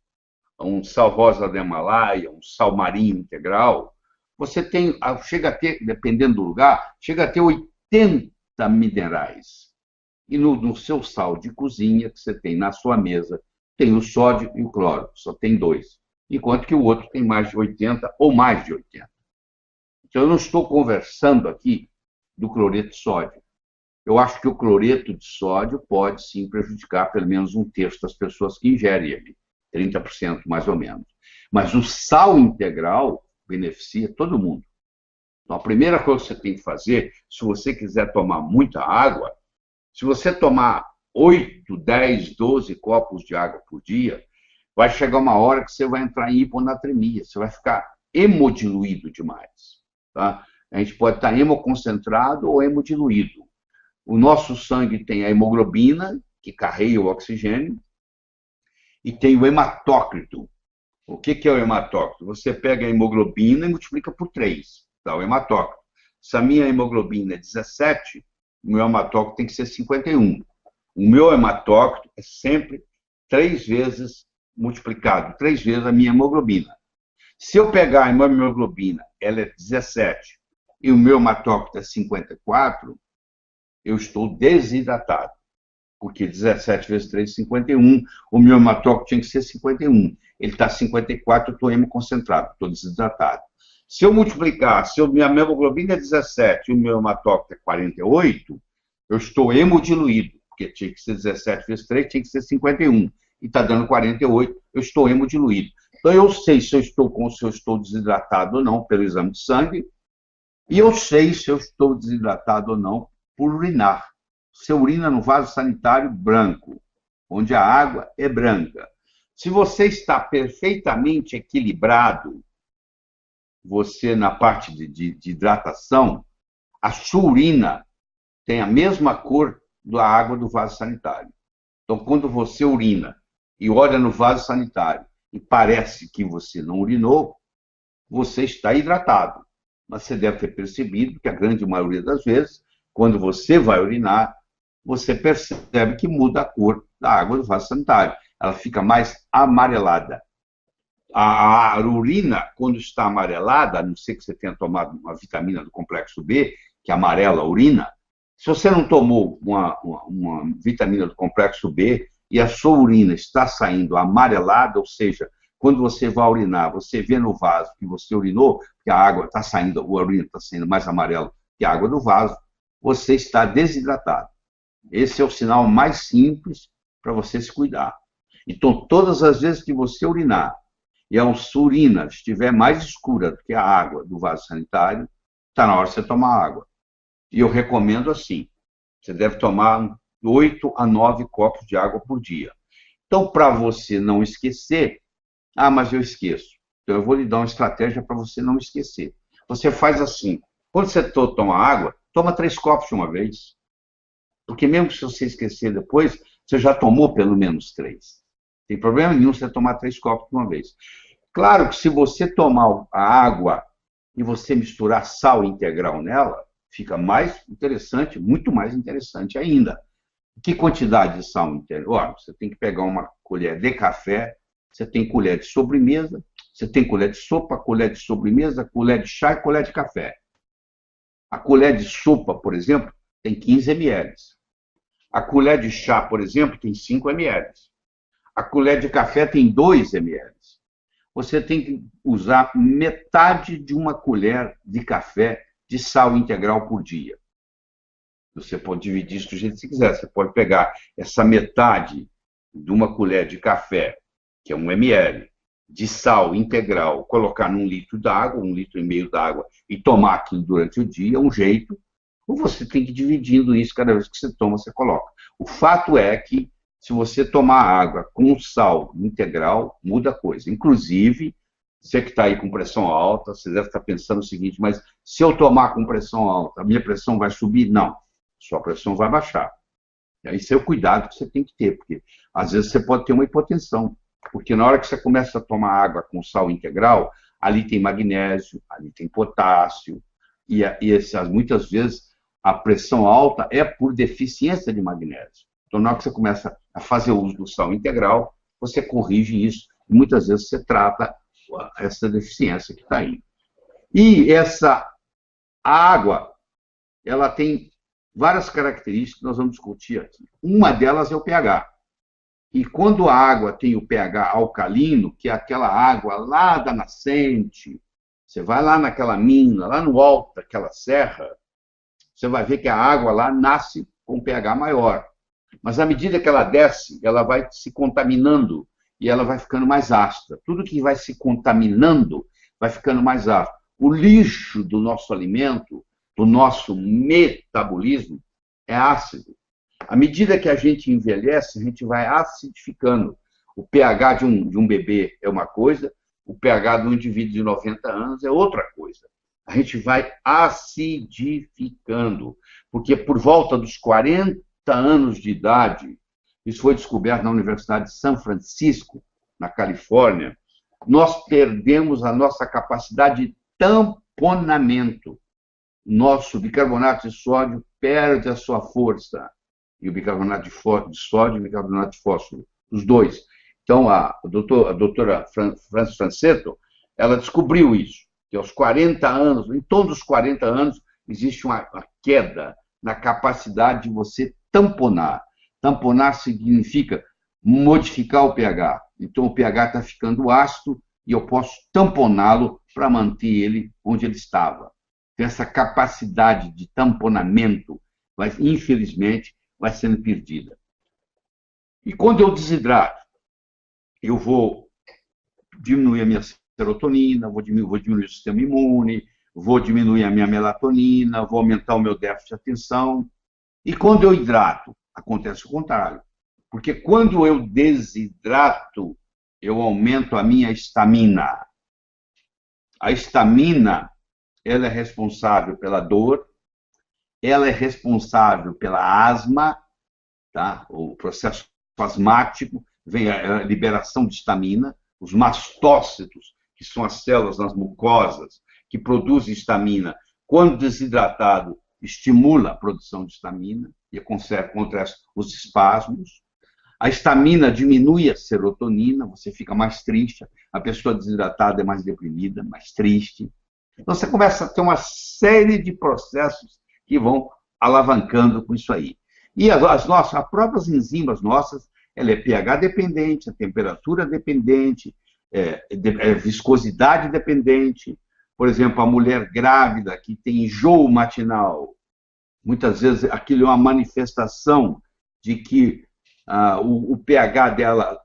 um sal rosa do Himalaia, um sal marinho integral, você chega a ter, dependendo do lugar, chega a ter 80 minerais. E no seu sal de cozinha, que você tem na sua mesa, tem o sódio e o cloro, só tem dois. Enquanto que o outro tem mais de 80 ou mais de 80. Então, eu não estou conversando aqui do cloreto de sódio. Eu acho que o cloreto de sódio pode, sim, prejudicar pelo menos um terço das pessoas que ingerem ele, 30% mais ou menos. Mas o sal integral beneficia todo mundo. Então, a primeira coisa que você tem que fazer, se você quiser tomar muita água, se você tomar 8, 10, 12 copos de água por dia, vai chegar uma hora que você vai entrar em hiponatremia, você vai ficar hemodiluído demais. Tá? A gente pode estar hemoconcentrado ou hemodiluído. O nosso sangue tem a hemoglobina, que carrega o oxigênio, e tem o hematócrito. O que é o hematócrito? Você pega a hemoglobina e multiplica por 3, tá? O hematócrito. Se a minha hemoglobina é 17, o meu hematócrito tem que ser 51. O meu hematócrito é sempre 3 vezes multiplicado, 3 vezes a minha hemoglobina. Se eu pegar a minha hemoglobina, ela é 17, e o meu hematócrito é 54, eu estou desidratado. Porque 17 vezes 3 é 51, o meu hematócrito tinha que ser 51. Ele está 54, eu estou hemoconcentrado, estou desidratado. Se eu multiplicar, se a minha hemoglobina é 17 e o meu hematócrito é 48, eu estou hemodiluído, porque tinha que ser 17 vezes 3, tinha que ser 51. E está dando 48, eu estou hemodiluído. Então, eu sei se eu estou desidratado ou não pelo exame de sangue, e eu sei se eu estou desidratado ou não por urinar. Você urina no vaso sanitário branco, onde a água é branca. Se você está perfeitamente equilibrado, você na parte de hidratação, a sua urina tem a mesma cor da água do vaso sanitário. Então, quando você urina e olha no vaso sanitário e parece que você não urinou, você está hidratado. Mas você deve ter percebido que a grande maioria das vezes, quando você vai urinar, você percebe que muda a cor da água do vaso sanitário. Ela fica mais amarelada. A urina, quando está amarelada, a não ser que você tenha tomado uma vitamina do complexo B, que amarela a urina, se você não tomou uma vitamina do complexo B e a sua urina está saindo amarelada, ou seja, quando você vai urinar, você vê no vaso que você urinou, que a água está saindo, a urina está saindo mais amarela que a água do vaso, você está desidratado. Esse é o sinal mais simples para você se cuidar. Então, todas as vezes que você urinar e a sua urina estiver mais escura do que a água do vaso sanitário, está na hora de você tomar água. E eu recomendo assim, você deve tomar 8 a 9 copos de água por dia. Então, para você não esquecer, mas eu esqueço. Então, eu vou lhe dar uma estratégia para você não esquecer. Você faz assim, quando você toma água, toma 3 copos de uma vez. Porque mesmo se você esquecer depois, você já tomou pelo menos 3. Não tem problema nenhum você tomar 3 copos de uma vez. Claro que se você tomar a água e você misturar sal integral nela, fica mais interessante, muito mais interessante ainda. Que quantidade de sal integral? Você tem que pegar uma colher de café, você tem colher de sobremesa, você tem colher de sopa, colher de sobremesa, colher de chá e colher de café. A colher de sopa, por exemplo, tem 15 ml. A colher de chá, por exemplo, tem 5 ml. A colher de café tem 2 ml. Você tem que usar metade de uma colher de café de sal integral por dia. Você pode dividir isso do jeito que você quiser. Você pode pegar essa metade de uma colher de café, que é 1 ml, de sal integral, colocar num litro d'água, 1,5 litro d'água, e tomar aquilo durante o dia, é um jeito. Ou você tem que ir dividindo isso, cada vez que você toma, você coloca. O fato é que, se você tomar água com sal integral, muda a coisa. Inclusive, você que está aí com pressão alta, você deve estar pensando o seguinte, mas se eu tomar com pressão alta, a minha pressão vai subir? Não, sua pressão vai baixar. Esse é o cuidado que você tem que ter, porque às vezes você pode ter uma hipotensão, porque na hora que você começa a tomar água com sal integral, ali tem magnésio, ali tem potássio, e muitas vezes a pressão alta é por deficiência de magnésio. Então, na hora que você começa a fazer uso do sal integral, você corrige isso, e muitas vezes você trata essa deficiência que está aí. E a água, ela tem várias características que nós vamos discutir aqui. Uma delas é o pH. E quando a água tem o pH alcalino, que é aquela água lá da nascente, você vai lá naquela mina, lá no alto daquela serra, você vai ver que a água lá nasce com pH maior. Mas à medida que ela desce, ela vai se contaminando e ela vai ficando mais ácida. Tudo que vai se contaminando vai ficando mais ácido. O lixo do nosso alimento, do nosso metabolismo, é ácido. À medida que a gente envelhece, a gente vai acidificando. O pH de um bebê é uma coisa, o pH de um indivíduo de 90 anos é outra coisa. A gente vai acidificando, porque por volta dos 40 anos de idade, isso foi descoberto na Universidade de São Francisco, na Califórnia, nós perdemos a nossa capacidade de tamponamento. Nosso bicarbonato de sódio perde a sua força. E o bicarbonato de sódio e o bicarbonato de fósforo, os dois. Então, a doutora Frances Franceto, ela descobriu isso, que aos 40 anos, em todos os 40 anos, existe uma queda na capacidade de você tamponar. Tamponar significa modificar o pH. Então, o pH está ficando ácido e eu posso tamponá-lo para manter ele onde ele estava. Então, essa capacidade de tamponamento, infelizmente, vai sendo perdida. E quando eu desidrato, eu vou diminuir a minha serotonina, vou diminuir o sistema imune, vou diminuir a minha melatonina, vou aumentar o meu déficit de atenção. E quando eu hidrato, acontece o contrário. Porque quando eu desidrato, eu aumento a minha estamina. A estamina, ela é responsável pela dor, ela é responsável pela asma, tá? O processo asmático, vem a liberação de estamina, os mastócitos, que são as células nas mucosas, que produzem estamina, quando desidratado, estimula a produção de estamina, e acontece os espasmos. A estamina diminui a serotonina, você fica mais triste, a pessoa desidratada é mais deprimida, mais triste. Então, você começa a ter uma série de processos que vão alavancando com isso aí. E as próprias enzimas nossas, ela é pH dependente, a temperatura dependente, viscosidade dependente. Por exemplo, a mulher grávida que tem enjoo matinal, muitas vezes aquilo é uma manifestação de que o pH dela,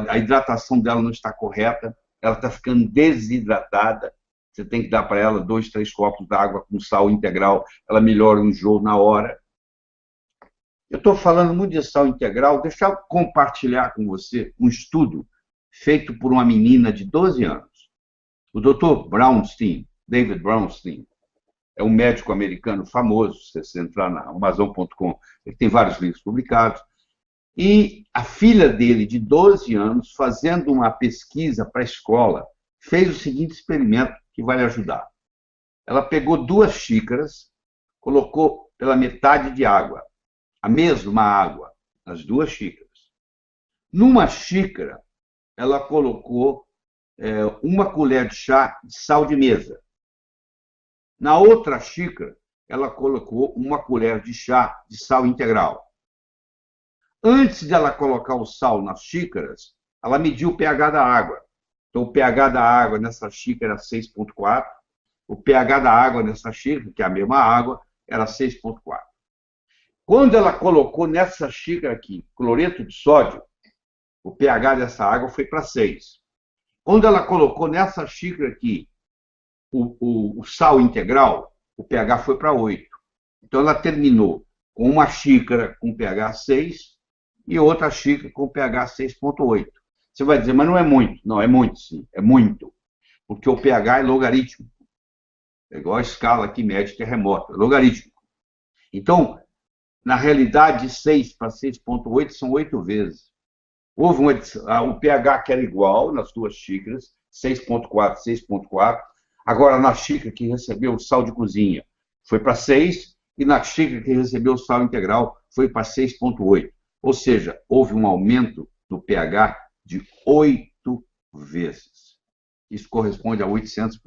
a hidratação dela não está correta, ela está ficando desidratada. Você tem que dar para ela 2, 3 copos d'água com sal integral, ela melhora o enjoo na hora. Eu estou falando muito de sal integral, deixa eu compartilhar com você um estudo feito por uma menina de 12 anos. O Dr. Brownstein, David Brownstein, é um médico americano famoso, se você entrar na Amazon.com, ele tem vários livros publicados. E a filha dele, de 12 anos, fazendo uma pesquisa para a escola, fez o seguinte experimento que vai lhe ajudar. Ela pegou 2 xícaras, colocou pela metade de água, a mesma água, as 2 xícaras. Numa xícara, ela colocou 1 colher de chá de sal de mesa. Na outra xícara, ela colocou 1 colher de chá de sal integral. Antes de ela colocar o sal nas xícaras, ela mediu o pH da água. Então, o pH da água nessa xícara era 6,4. O pH da água nessa xícara, que é a mesma água, era 6,4. Quando ela colocou nessa xícara aqui cloreto de sódio, o pH dessa água foi para 6. Quando ela colocou nessa xícara aqui o sal integral, o pH foi para 8. Então, ela terminou com uma xícara com pH 6 e outra xícara com pH 6,8. Você vai dizer, mas não é muito. Não, é muito, sim. É muito. Porque o pH é logarítmico. É igual a escala que mede terremoto. É logarítmico. Então, na realidade, de 6 para 6,8 são 8 vezes. Houve o pH que era igual nas 2 xícaras, 6,4, 6,4. Agora, na xícara que recebeu o sal de cozinha, foi para 6, e na xícara que recebeu o sal integral, foi para 6,8. Ou seja, houve um aumento do pH de 8 vezes. Isso corresponde a 800%.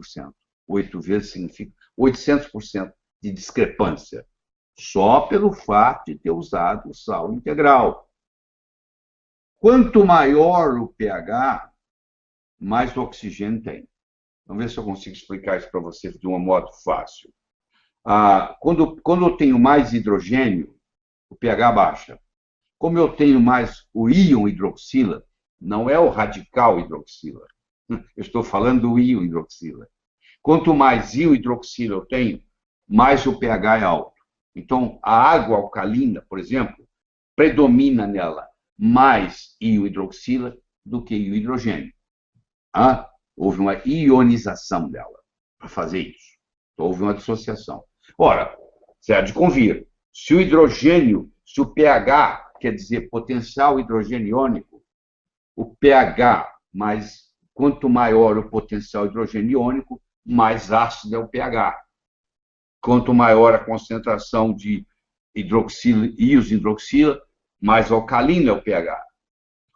8 vezes significa 800% de discrepância. Só pelo fato de ter usado o sal integral. Quanto maior o pH, mais oxigênio tem. Vamos ver se eu consigo explicar isso para vocês de um modo fácil. Quando eu tenho mais hidrogênio, o pH baixa. Como eu tenho mais o íon hidroxila, não é o radical hidroxila. Eu estou falando do íon hidroxila. Quanto mais íon hidroxila eu tenho, mais o pH é alto. Então, a água alcalina, por exemplo, predomina nela mais íon hidroxila do que íon hidrogênio. Houve uma ionização dela para fazer isso. Então, houve uma dissociação. Ora, você há de convir, se o hidrogênio, se o pH, quer dizer, potencial hidrogênio iônico, o pH, quanto maior o potencial hidrogênio iônico, mais ácido é o pH. Quanto maior a concentração de íons hidroxila, mais alcalino é o pH.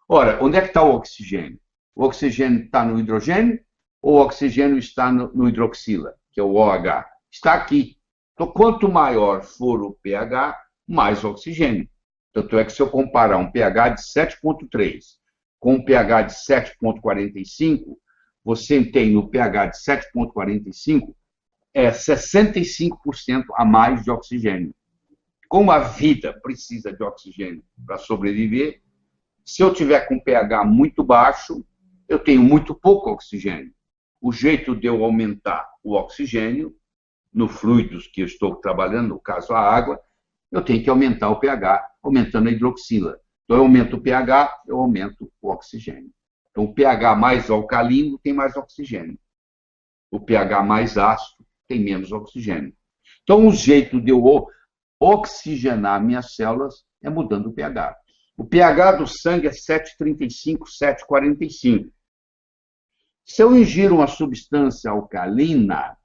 Ora, onde é que está o oxigênio? O oxigênio está no hidrogênio ou o oxigênio está no hidroxila, que é o OH? Está aqui. Então, quanto maior for o pH, mais oxigênio. Tanto é que se eu comparar um pH de 7,3 com um pH de 7,45, você tem no pH de 7,45 65% a mais de oxigênio. Como a vida precisa de oxigênio para sobreviver, se eu tiver com pH muito baixo, eu tenho muito pouco oxigênio. O jeito de eu aumentar o oxigênio, no fluidos que eu estou trabalhando, no caso a água, eu tenho que aumentar o pH, aumentando a hidroxila. Então, eu aumento o pH, eu aumento o oxigênio. Então, o pH mais alcalino tem mais oxigênio. O pH mais ácido tem menos oxigênio. Então, o jeito de eu oxigenar minhas células é mudando o pH. O pH do sangue é 7,35, 7,45. Se eu ingiro uma substância alcalina,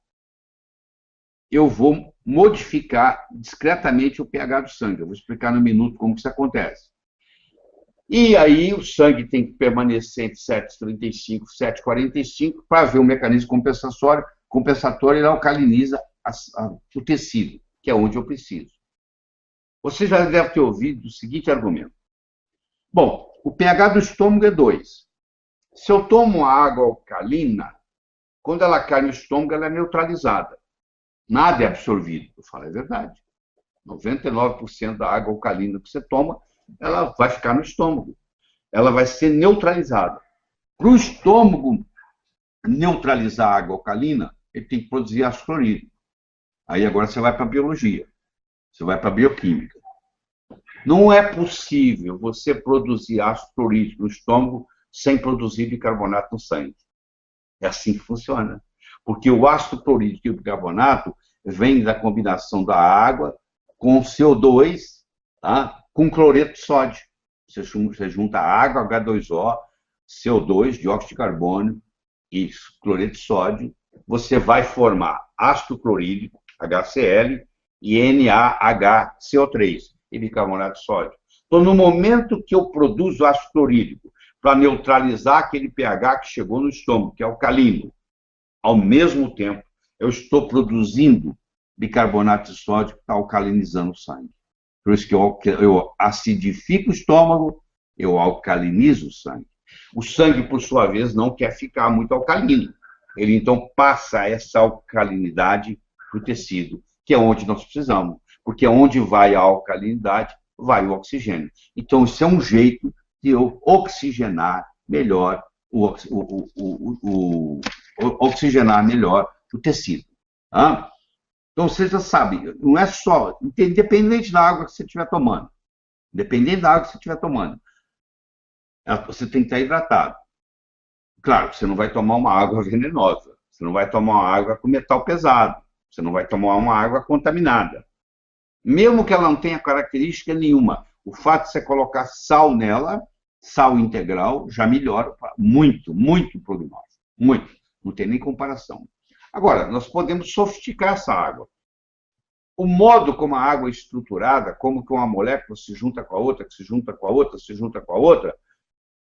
eu vou modificar discretamente o pH do sangue. Eu vou explicar no minuto como isso acontece. E aí o sangue tem que permanecer entre 7,35 e 7,45 para ver o mecanismo compensatório, ele alcaliniza o tecido, que é onde eu preciso. Você já deve ter ouvido o seguinte argumento. Bom, o pH do estômago é 2. Se eu tomo a água alcalina, quando ela cai no estômago, ela é neutralizada. Nada é absorvido. Eu falo, é verdade. 99% da água alcalina que você toma, ela vai ficar no estômago. Ela vai ser neutralizada. Para o estômago neutralizar a água alcalina, ele tem que produzir ácido clorídrico. Aí agora você vai para a biologia. Você vai para a bioquímica. Não é possível você produzir ácido clorídrico no estômago sem produzir bicarbonato no sangue. É assim que funciona. Porque o ácido clorídrico e o bicarbonato vem da combinação da água com CO2, tá? Com cloreto de sódio. Você junta água, H2O, CO2, dióxido de carbono e cloreto de sódio, você vai formar ácido clorídrico, HCl, e NaHCO3, e bicarbonato de sódio. Então, no momento que eu produzo ácido clorídrico para neutralizar aquele pH que chegou no estômago, que é alcalino, ao mesmo tempo, eu estou produzindo bicarbonato de sódio que está alcalinizando o sangue. Por isso que eu acidifico o estômago, eu alcalinizo o sangue. O sangue, por sua vez, não quer ficar muito alcalino. Ele, então, passa essa alcalinidade para o tecido, que é onde nós precisamos. Porque onde vai a alcalinidade, vai o oxigênio. Então, isso é um jeito de eu oxigenar melhor oxigenar melhor o tecido. Tá? Então, você já sabe, não é só, independente da água que você estiver tomando, você tem que estar hidratado. Claro, você não vai tomar uma água venenosa, você não vai tomar uma água com metal pesado, você não vai tomar uma água contaminada. Mesmo que ela não tenha característica nenhuma, o fato de você colocar sal nela, sal integral, já melhora muito, muito o prognóstico. Muito. Não tem nem comparação. Agora, nós podemos sofisticar essa água. O modo como a água é estruturada, como que uma molécula se junta com a outra, que se junta com a outra, se junta com a outra,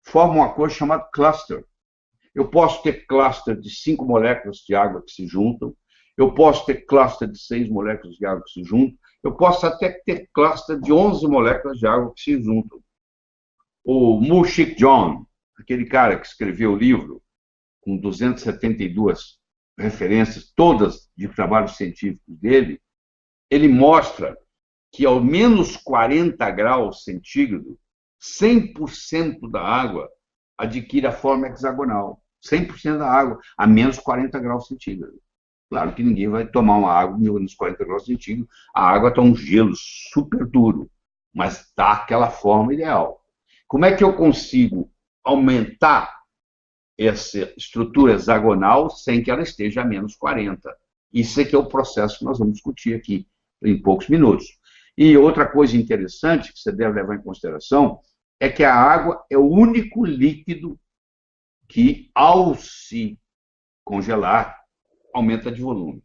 forma uma coisa chamada cluster. Eu posso ter cluster de 5 moléculas de água que se juntam, eu posso ter cluster de 6 moléculas de água que se juntam, eu posso até ter cluster de 11 moléculas de água que se juntam. O Mu-Shik John, aquele cara que escreveu o livro com 272 referências, todas de trabalhos científicos dele, ele mostra que ao menos 40 graus centígrados, 100% da água adquire a forma hexagonal. 100% da água a menos 40 graus centígrados. Claro que ninguém vai tomar uma água a menos 40 graus centígrados. A água está um gelo super duro, mas dá aquela forma ideal. Como é que eu consigo aumentar essa estrutura hexagonal sem que ela esteja a menos 40? Isso é que é o processo que nós vamos discutir aqui em poucos minutos. E outra coisa interessante que você deve levar em consideração é que a água é o único líquido que, ao se congelar, aumenta de volume.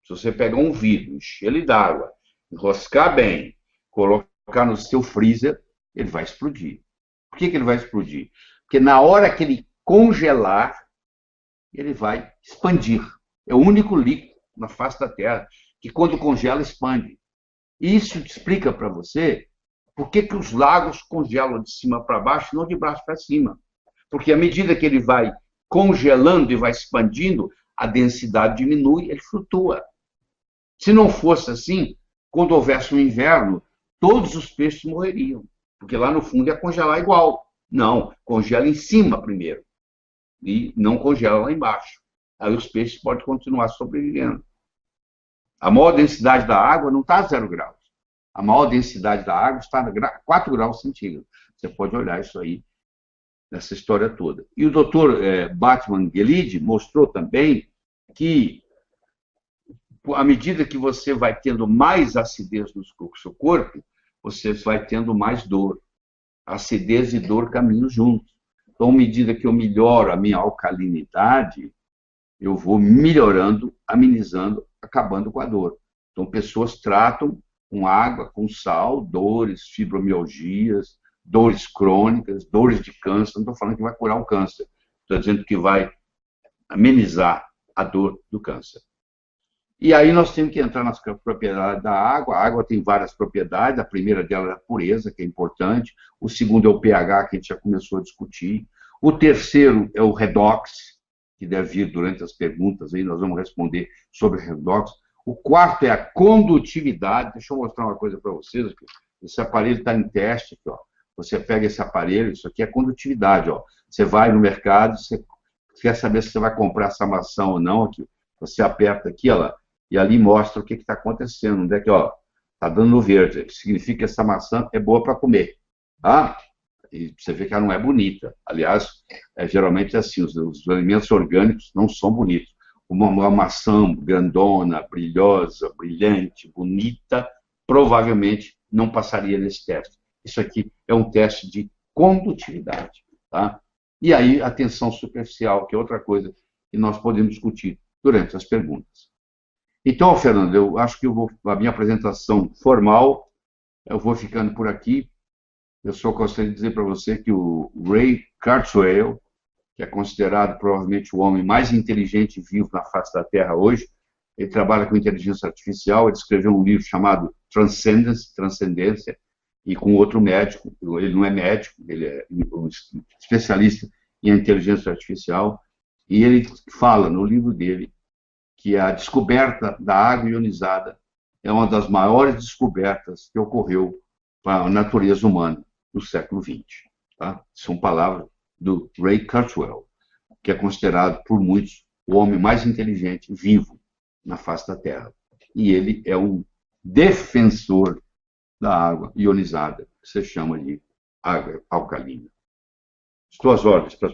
Se você pegar um vidro, encher ele d'água, enroscar bem, colocar no seu freezer, ele vai explodir. Por que ele vai explodir? Porque na hora que ele congelar, ele vai expandir. É o único líquido na face da Terra que, quando congela, expande. E isso explica para você por que os lagos congelam de cima para baixo, não de baixo para cima. Porque à medida que ele vai congelando e vai expandindo, a densidade diminui, ele flutua. Se não fosse assim, quando houvesse um inverno, todos os peixes morreriam, porque lá no fundo ia congelar igual. Não, congela em cima primeiro, e não congela lá embaixo. Aí os peixes podem continuar sobrevivendo. A maior densidade da água não está a 0 graus. A maior densidade da água está a 4 graus centígrados. Você pode olhar isso aí nessa história toda. E o Dr. Batman Gelid mostrou também que, à medida que você vai tendo mais acidez no seu corpo, você vai tendo mais dor. Acidez e dor caminham juntos. Então, à medida que eu melhoro a minha alcalinidade, eu vou melhorando, amenizando, acabando com a dor. Então, pessoas tratam com água, com sal, dores, fibromialgias, dores crônicas, dores de câncer. Não estou falando que vai curar o câncer. Estou dizendo que vai amenizar a dor do câncer. E aí nós temos que entrar nas propriedades da água. A água tem várias propriedades. A primeira delas é a pureza, que é importante. O segundo é o pH, que a gente já começou a discutir. O terceiro é o redox, que deve vir durante as perguntas. Aí nós vamos responder sobre o redox. O quarto é a condutividade. Deixa eu mostrar uma coisa para vocês aqui. Esse aparelho está em teste aqui, ó. Você pega esse aparelho, isso aqui é condutividade, ó. Você vai no mercado, você quer saber se você vai comprar essa maçã ou não, aqui. Você aperta aqui, ó, e ali mostra o que está acontecendo. Onde é que, ó, está dando no verde. Significa que essa maçã é boa para comer, tá? E você vê que ela não é bonita. Aliás, geralmente é assim, os alimentos orgânicos não são bonitos. Uma maçã grandona, brilhosa, brilhante, bonita, provavelmente não passaria nesse teste. Isso aqui é um teste de condutividade, tá? E aí, a tensão superficial, que é outra coisa que nós podemos discutir durante as perguntas. Então, Fernando, eu acho que a minha apresentação formal, eu vou ficando por aqui. Eu só gostaria de dizer para você que o Ray Kurzweil, que é considerado provavelmente o homem mais inteligente vivo na face da Terra hoje, ele trabalha com inteligência artificial, ele escreveu um livro chamado Transcendência, e com outro médico. Ele não é médico, ele é um especialista em inteligência artificial, e ele fala no livro dele que a descoberta da água ionizada é uma das maiores descobertas que ocorreu para a natureza humana no século XX. Tá? São palavras do Ray Kurzweil, que é considerado por muitos o homem mais inteligente vivo na face da Terra. E ele é um defensor da água ionizada, que se chama de água alcalina. Estou às ordens para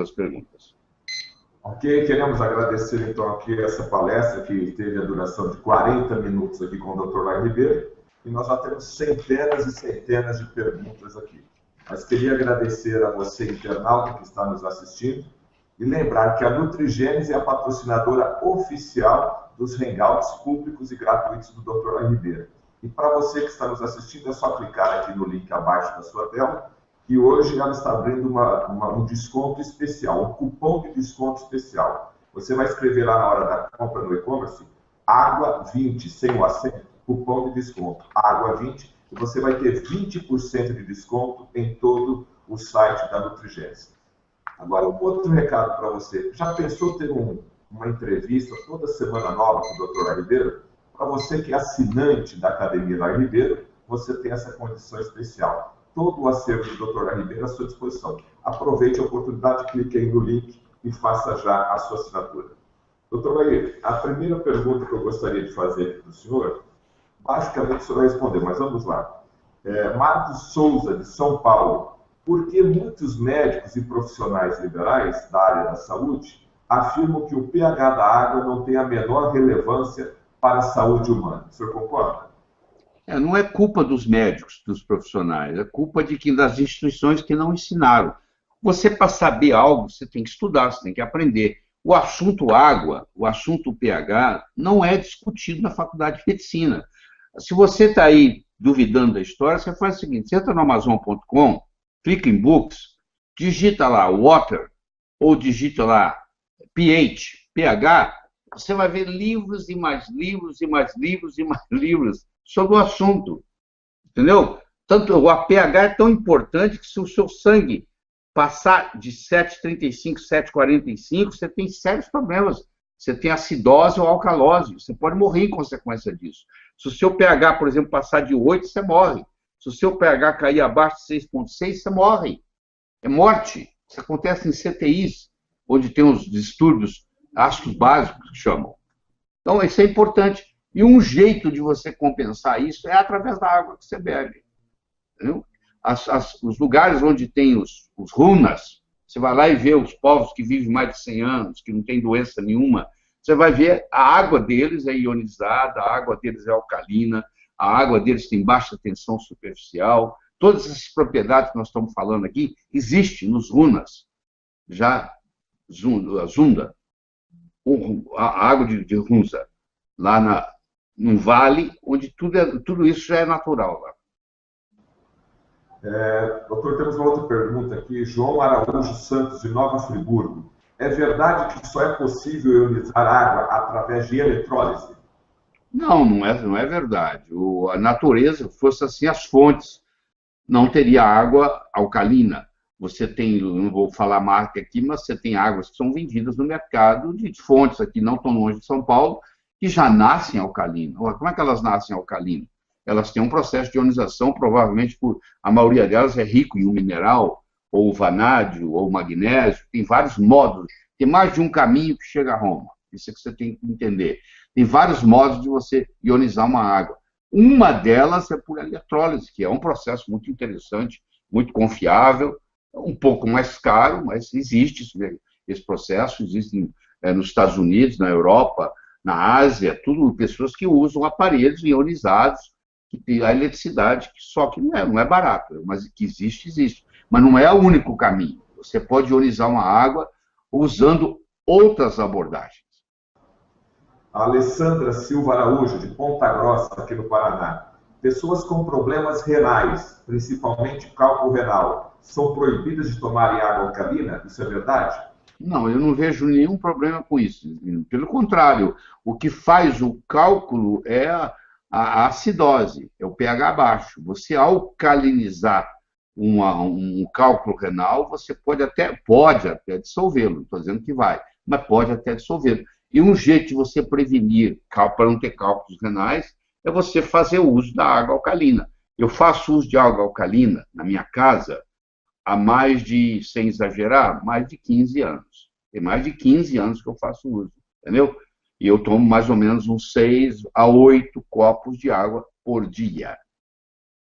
as perguntas. Ok, queremos agradecer então aqui essa palestra que teve a duração de 40 minutos aqui com o Dr. Lai Ribeiro, e nós já temos centenas e centenas de perguntas aqui. Mas queria agradecer a você, internauta, que está nos assistindo, e lembrar que a Nutrigênese é a patrocinadora oficial dos hangouts públicos e gratuitos do Dr. Lai Ribeiro. E para você que está nos assistindo, é só clicar aqui no link abaixo da sua tela, que hoje ela está abrindo um desconto especial, um cupom de desconto especial. Você vai escrever lá na hora da compra no e-commerce, água 20, sem o acento, cupom de desconto, água 20, e você vai ter 20% de desconto em todo o site da Nutrigência. Agora, um outro recado para você. Já pensou ter uma entrevista toda semana nova com o Dr. Lai Ribeiro? Para você que é assinante da Academia Lai Ribeiro, você tem essa condição especial. Todo o acervo do Dr. Lai Ribeiro à sua disposição. Aproveite a oportunidade, clique aí no link e faça já a sua assinatura. Dr. Lai, a primeira pergunta que eu gostaria de fazer aqui para o senhor, basicamente o senhor vai responder, mas vamos lá. Marcos Souza, de São Paulo. Por que muitos médicos e profissionais liberais da área da saúde afirmam que o pH da água não tem a menor relevância para a saúde humana? O senhor concorda? Não é culpa dos médicos, dos profissionais, é culpa das instituições que não ensinaram. Você, para saber algo, você tem que estudar, você tem que aprender. O assunto água, o assunto pH, não é discutido na faculdade de medicina. Se você está aí duvidando da história, você faz o seguinte, você entra no Amazon.com, clica em Books, digita lá Water, ou digita lá pH, você vai ver livros e mais livros e mais livros e mais livros sobre o assunto, entendeu? Tanto o pH é tão importante que se o seu sangue passar de 7,35, 7,45, você tem sérios problemas. Você tem acidose ou alcalose, você pode morrer em consequência disso. Se o seu pH, por exemplo, passar de 8, você morre. Se o seu pH cair abaixo de 6,6, você morre. É morte. Isso acontece em CTIs, onde tem os distúrbios ácidos básicos, que chamam. Então, isso é importante. E um jeito de você compensar isso é através da água que você bebe. Entendeu? Os lugares onde tem os runas, você vai lá e vê os povos que vivem mais de 100 anos, que não tem doença nenhuma, você vai ver a água deles é ionizada, a água deles é alcalina, a água deles tem baixa tensão superficial. Todas essas propriedades que nós estamos falando aqui existem nos runas. Já a Zunda, a água de Hunza, lá num vale, onde tudo isso já é natural lá. Doutor, temos uma outra pergunta aqui. João Araújo Santos, de Nova Friburgo. É verdade que só é possível ionizar água através de eletrólise? Não é verdade. A natureza, fosse assim, as fontes, não teria água alcalina. Você tem, não vou falar marca aqui, mas você tem águas que são vendidas no mercado de fontes aqui, não tão longe de São Paulo, que já nascem alcalinas. Como é que elas nascem alcalinas? Elas têm um processo de ionização, provavelmente a maioria delas é rico em um mineral, ou vanádio, ou magnésio, tem vários modos, tem mais de um caminho que chega a Roma, isso é que você tem que entender. Tem vários modos de você ionizar uma água. Uma delas é por eletrólise, que é um processo muito interessante, muito confiável, um pouco mais caro, mas existe esse processo, existe nos Estados Unidos, na Europa, na Ásia, tudo pessoas que usam aparelhos ionizados, que tem a eletricidade, só que não é barato, mas que existe. Mas não é o único caminho. Você pode ionizar uma água usando outras abordagens. A Alessandra Silva Araújo, de Ponta Grossa, aqui no Paraná. Pessoas com problemas renais, principalmente cálculo renal, são proibidas de tomarem água alcalina? Isso é verdade? Não, eu não vejo nenhum problema com isso. Pelo contrário, o que faz o cálculo é a acidose, é o pH baixo. Você alcalinizar um cálculo renal, você pode até dissolvê-lo, não estou dizendo que vai, mas pode até dissolvê-lo. E um jeito de você prevenir para não ter cálculos renais é você fazer o uso da água alcalina. Eu faço uso de água alcalina na minha casa há mais de, sem exagerar, mais de 15 anos. Tem mais de 15 anos que eu faço uso, entendeu? E eu tomo mais ou menos uns 6 a 8 copos de água por dia.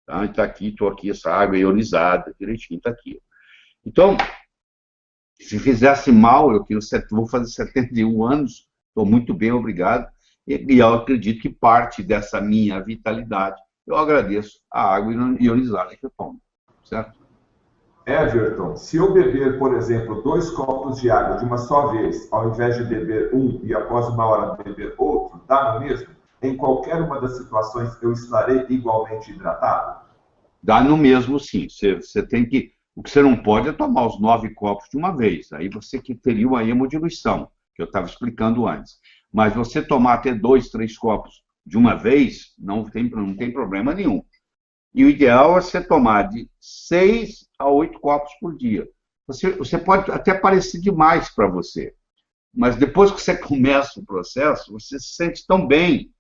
Tá? Está aqui, estou aqui, essa água ionizada, direitinho, está aqui. Então, se fizesse mal, vou fazer 71 anos, estou muito bem, obrigado, e eu acredito que parte dessa minha vitalidade, eu agradeço a água ionizada que eu tomo, certo? Everton, se eu beber, por exemplo, 2 copos de água de uma só vez, ao invés de beber um e após uma hora beber outro, dá no mesmo? Em qualquer uma das situações eu estarei igualmente hidratado? Dá no mesmo, sim. Você tem que... O que você não pode é tomar os 9 copos de uma vez. Aí você que teria uma hemodiluição, que eu estava explicando antes. Mas você tomar até 2, 3 copos de uma vez, não tem problema nenhum. E o ideal é você tomar de 6 a 8 copos por dia. Você pode até parecer demais para você, mas depois que você começa o processo, você se sente tão bem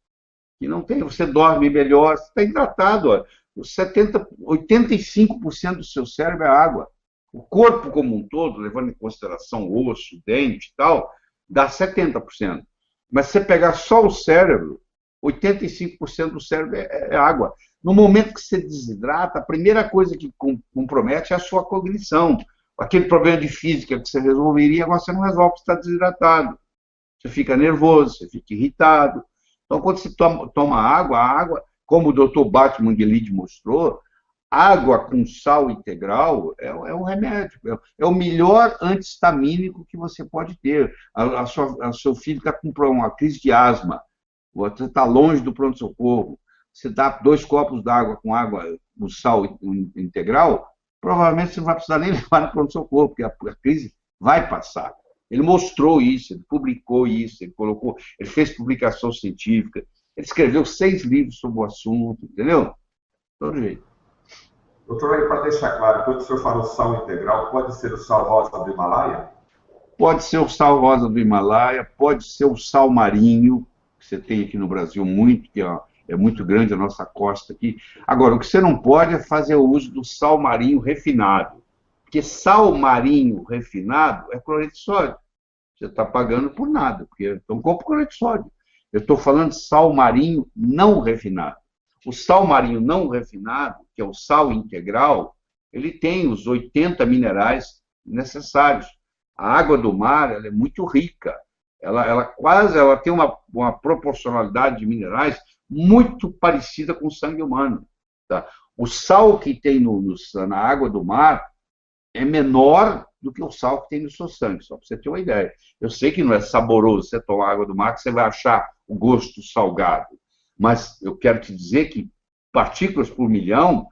que não tem, você dorme melhor, você está hidratado. Ó. 85% do seu cérebro é água. O corpo como um todo, levando em consideração osso, dente e tal, dá 70%. Mas se você pegar só o cérebro, 85% do cérebro é água. No momento que você desidrata, a primeira coisa que compromete é a sua cognição. Aquele problema de física que você resolveria, agora você não resolve porque você está desidratado. Você fica nervoso, você fica irritado. Então, quando você toma água, a água, como o Dr. Batman Guelid mostrou, água com sal integral é um remédio, é o melhor anti-histamínico que você pode ter. Seu filho está com uma crise de asma, você está longe do pronto-socorro, você dá 2 copos d'água com sal integral, provavelmente você não vai precisar nem levar no pronto-socorro, porque a crise vai passar. Ele mostrou isso, ele publicou isso, ele fez publicação científica, ele escreveu 6 livros sobre o assunto, entendeu? Todo jeito. Doutor, para deixar claro, quando o senhor fala sal integral, pode ser o sal rosa do Himalaia? Pode ser o sal rosa do Himalaia, pode ser o sal marinho, que você tem aqui no Brasil muito, que é muito grande a nossa costa aqui. Agora, o que você não pode é fazer o uso do sal marinho refinado, porque sal marinho refinado é cloreto de sódio. Você está pagando por nada, porque então compra cloreto de sódio. Eu estou falando de sal marinho não refinado. O sal marinho não refinado, que é o sal integral, ele tem os 80 minerais necessários. A água do mar ela é muito rica. Ela tem uma proporcionalidade de minerais muito parecida com o sangue humano. Tá? O sal que tem na água do mar é menor do que o sal que tem no seu sangue, só para você ter uma ideia. Eu sei que não é saboroso você tomar água do mar, que você vai achar o gosto salgado. Mas eu quero te dizer que partículas por milhão,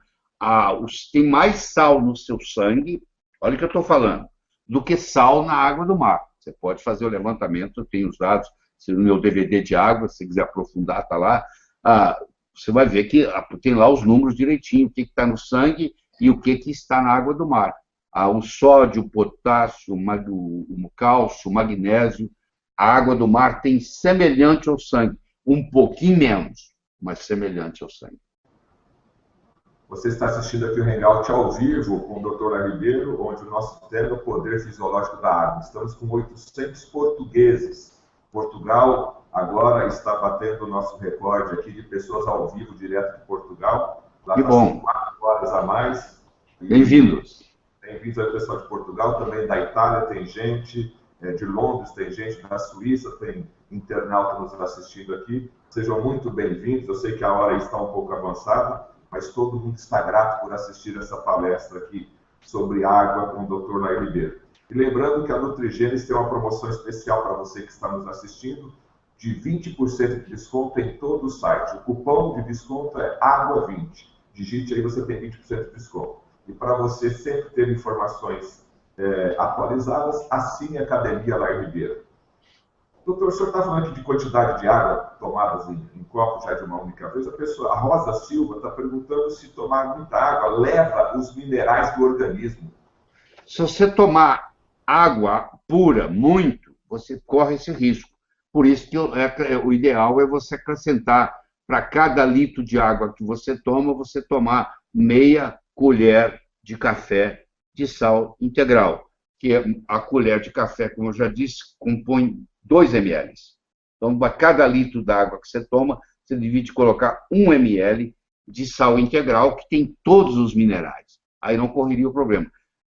tem mais sal no seu sangue, olha o que eu estou falando, do que sal na água do mar. Você pode fazer o levantamento, eu tenho os dados, no meu DVD de água, se quiser aprofundar, está lá. Você vai ver que tem lá os números direitinho, o que está no sangue e o que está na água do mar. O sódio, o potássio, o cálcio, o magnésio, a água do mar tem semelhante ao sangue. Um pouquinho menos, mas semelhante ao sangue. Você está assistindo aqui o Hangout ao vivo com o Dr. Ribeiro, onde o nosso tema é o poder fisiológico da água. Estamos com 800 portugueses. Portugal agora está batendo o nosso recorde aqui de pessoas ao vivo, direto de Portugal. Lá que bom. 4 horas a mais. Bem-vindos. Bem-vindos ao pessoal de Portugal, também da Itália tem gente, de Londres tem gente, da Suíça tem internauta nos assistindo aqui. Sejam muito bem-vindos. Eu sei que a hora está um pouco avançada, mas todo mundo está grato por assistir essa palestra aqui sobre água com o Dr. Nair Ribeiro. E lembrando que a Nutrigenes tem uma promoção especial para você que está nos assistindo, de 20% de desconto em todo o site. O cupom de desconto é AGUA20. Digite aí, você tem 20% de desconto. E para você sempre ter informações atualizadas, assine a Academia Nair Ribeiro. Doutor, o senhor está falando aqui de quantidade de água tomadas em copo já de uma única vez. A Rosa Silva está perguntando se tomar muita água leva os minerais do organismo. Se você tomar água pura, muito, você corre esse risco. Por isso que o ideal é você acrescentar, para cada litro de água que você toma, você tomar meia colher de café de sal integral, que a colher de café, como eu já disse, compõe 2 ml. Então, para cada litro d'água que você toma, você divide colocar 1 ml de sal integral, que tem todos os minerais. Aí não correria o problema.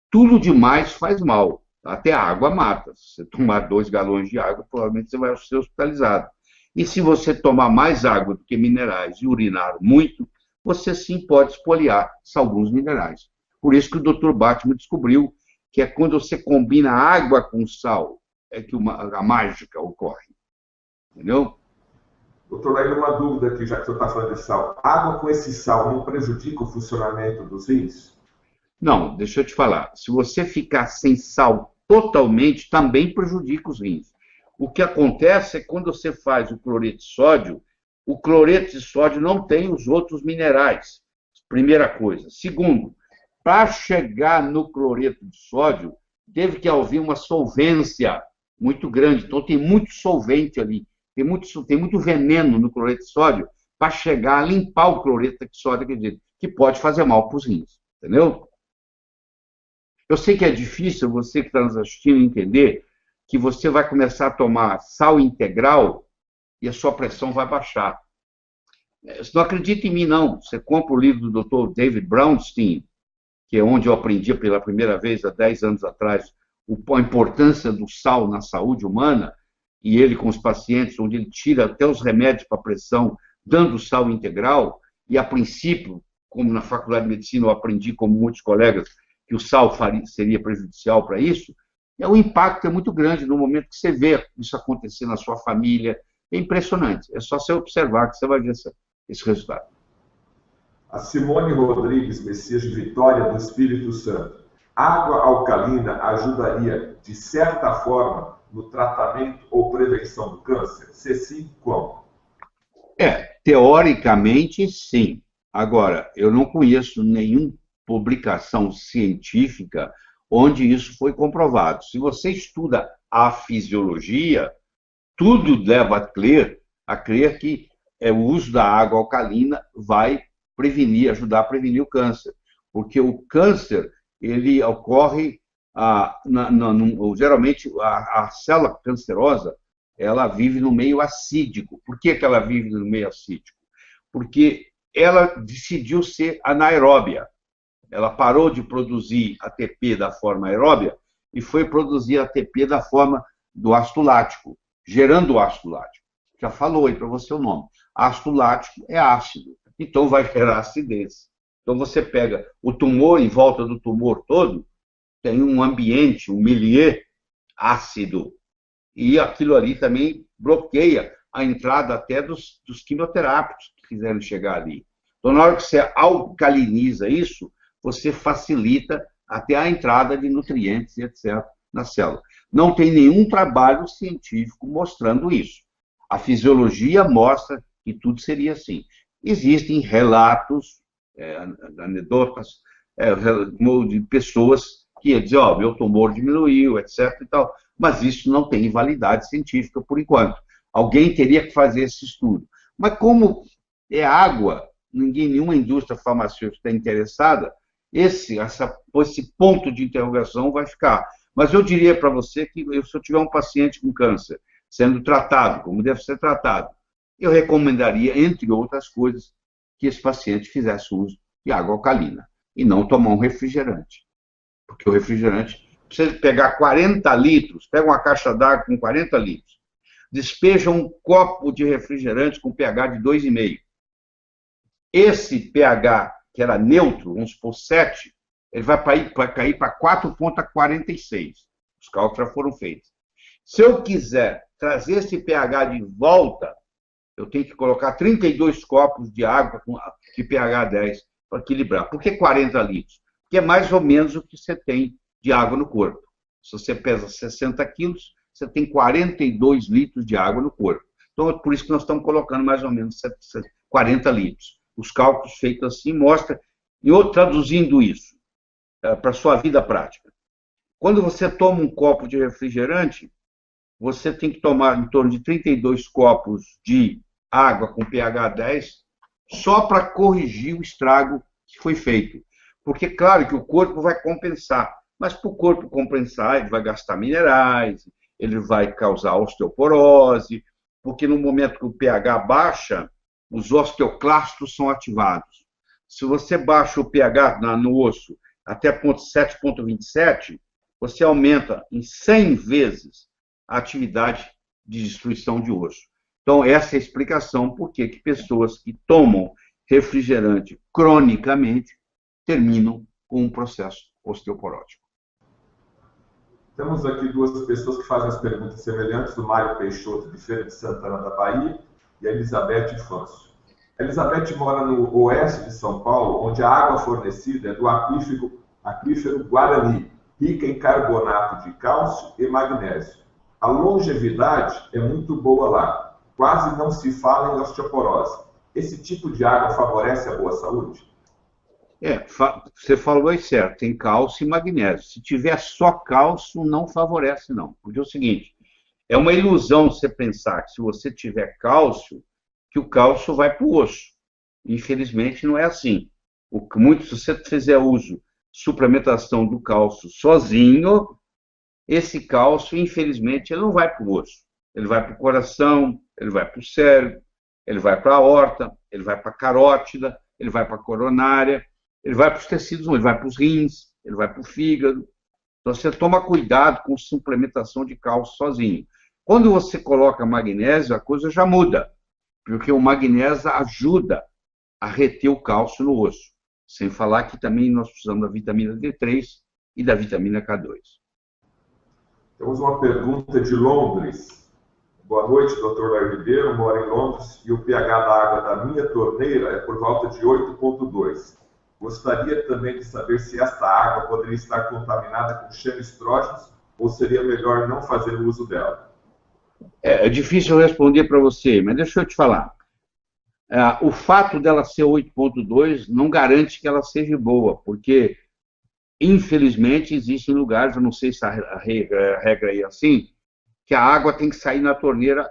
Tudo demais faz mal. Até a água mata. Se você tomar 2 galões de água, provavelmente você vai ser hospitalizado. E se você tomar mais água do que minerais e urinar muito, você sim pode espoliar alguns minerais. Por isso que o Dr. Batman descobriu que é quando você combina água com sal, é que a mágica ocorre. Entendeu? Doutor, aí uma dúvida aqui, já que o senhor está falando de sal. Água com esse sal não prejudica o funcionamento dos rins? Não, deixa eu te falar. Se você ficar sem sal totalmente, também prejudica os rins. O que acontece é que quando você faz o cloreto de sódio não tem os outros minerais. Primeira coisa. Segundo, para chegar no cloreto de sódio, teve que haver uma solvência muito grande. Então, tem muito solvente ali, tem muito veneno no cloreto de sódio para chegar a limpar o cloreto de sódio, que pode fazer mal para os rins. Entendeu? Eu sei que é difícil você que está nos assistindo entender que você vai começar a tomar sal integral e a sua pressão vai baixar. Você não acredita em mim, não. Você compra o livro do Dr. David Brownstein, que é onde eu aprendi pela primeira vez, há 10 anos atrás, a importância do sal na saúde humana, e ele com os pacientes, onde ele tira até os remédios para pressão, dando sal integral, e a princípio, como na faculdade de medicina eu aprendi, como muitos colegas, que o sal seria prejudicial para isso, o impacto é muito grande no momento que você vê isso acontecer na sua família. É impressionante. É só você observar que você vai ver esse resultado. A Simone Rodrigues Messias de Vitória do Espírito Santo. Água alcalina ajudaria, de certa forma, no tratamento ou prevenção do câncer? Se sim, como? Teoricamente, sim. Agora, eu não conheço nenhuma publicação científica onde isso foi comprovado. Se você estuda a fisiologia, tudo leva a crer que o uso da água alcalina vai ajudar a prevenir o câncer. Porque o câncer, ele ocorre, geralmente, a célula cancerosa, ela vive no meio acídico. Por que ela vive no meio acídico? Porque ela decidiu ser anaeróbia. Ela parou de produzir ATP da forma aeróbia e foi produzir ATP da forma do ácido lático, gerando o ácido lático. Já falou aí para você o nome. Ácido lático é ácido, então vai gerar acidez. Então você pega o tumor, em volta do tumor todo, tem um ambiente, um milieu ácido. E aquilo ali também bloqueia a entrada até dos quimioterápicos que quiserem chegar ali. Então, na hora que você alcaliniza isso, você facilita até a entrada de nutrientes e etc. na célula. Não tem nenhum trabalho científico mostrando isso. A fisiologia mostra que tudo seria assim. Existem relatos, anedotas, de pessoas que dizem, meu tumor diminuiu, etc. e tal. Mas isso não tem validade científica por enquanto. Alguém teria que fazer esse estudo. Mas como é água, nenhuma indústria farmacêutica está interessada, esse ponto de interrogação vai ficar. Mas eu diria para você que se eu tiver um paciente com câncer sendo tratado, como deve ser tratado, eu recomendaria, entre outras coisas, que esse paciente fizesse uso de água alcalina e não tomar um refrigerante. Porque o refrigerante, precisa pegar 40 litros, pega uma caixa d'água com 40 litros, despeja um copo de refrigerante com pH de 2,5. Esse pH, que era neutro, vamos supor 7, ele vai cair para 4,46. Os cálculos já foram feitos. Se eu quiser trazer esse pH de volta, eu tenho que colocar 32 copos de água de pH 10 para equilibrar. Por que 40 litros? Porque é mais ou menos o que você tem de água no corpo. Se você pesa 60 quilos, você tem 42 litros de água no corpo. Então, é por isso que nós estamos colocando mais ou menos 40 litros. Os cálculos feitos assim mostram, e traduzindo isso para a sua vida prática. Quando você toma um copo de refrigerante, você tem que tomar em torno de 32 copos de água com pH 10 só para corrigir o estrago que foi feito. Porque, claro, que o corpo vai compensar, mas para o corpo compensar, ele vai gastar minerais, ele vai causar osteoporose, porque no momento que o pH baixa, os osteoclastos são ativados. Se você baixa o pH no osso até 7,27, você aumenta em 100 vezes a atividade de destruição de osso. Então, essa é a explicação por que pessoas que tomam refrigerante cronicamente terminam com um processo osteoporótico. Temos aqui duas pessoas que fazem as perguntas semelhantes, o Mário Peixoto, de Feira de Santana da Bahia, e a Elizabeth Fâncio. A Elizabeth mora no oeste de São Paulo, onde a água fornecida é do aquífero Guarani, rica em carbonato de cálcio e magnésio. A longevidade é muito boa lá, quase não se fala em osteoporose. Esse tipo de água favorece a boa saúde? Você falou aí certo, tem cálcio e magnésio. Se tiver só cálcio, não favorece, não. Porque é o seguinte, é uma ilusão você pensar que se você tiver cálcio, que o cálcio vai para o osso. Infelizmente, não é assim. Se você fizer uso, suplementação do cálcio sozinho, esse cálcio, infelizmente, ele não vai para o osso. Ele vai para o coração, ele vai para o cérebro, ele vai para a aorta, ele vai para a carótida, ele vai para a coronária, ele vai para os tecidos, ele vai para os rins, ele vai para o fígado. Então, você toma cuidado com suplementação de cálcio sozinho. Quando você coloca magnésio, a coisa já muda, porque o magnésio ajuda a reter o cálcio no osso. Sem falar que também nós precisamos da vitamina D3 e da vitamina K2. Temos uma pergunta de Londres. Boa noite, Dr. Lair Ribeiro, moro em Londres e o pH da água da minha torneira é por volta de 8,2. Gostaria também de saber se esta água poderia estar contaminada com xenoestrógenos ou seria melhor não fazer uso dela. É difícil responder para você, mas deixa eu te falar. O fato dela ser 8,2 não garante que ela seja boa, porque, infelizmente, existem lugares, eu não sei se a regra é assim, que a água tem que sair na torneira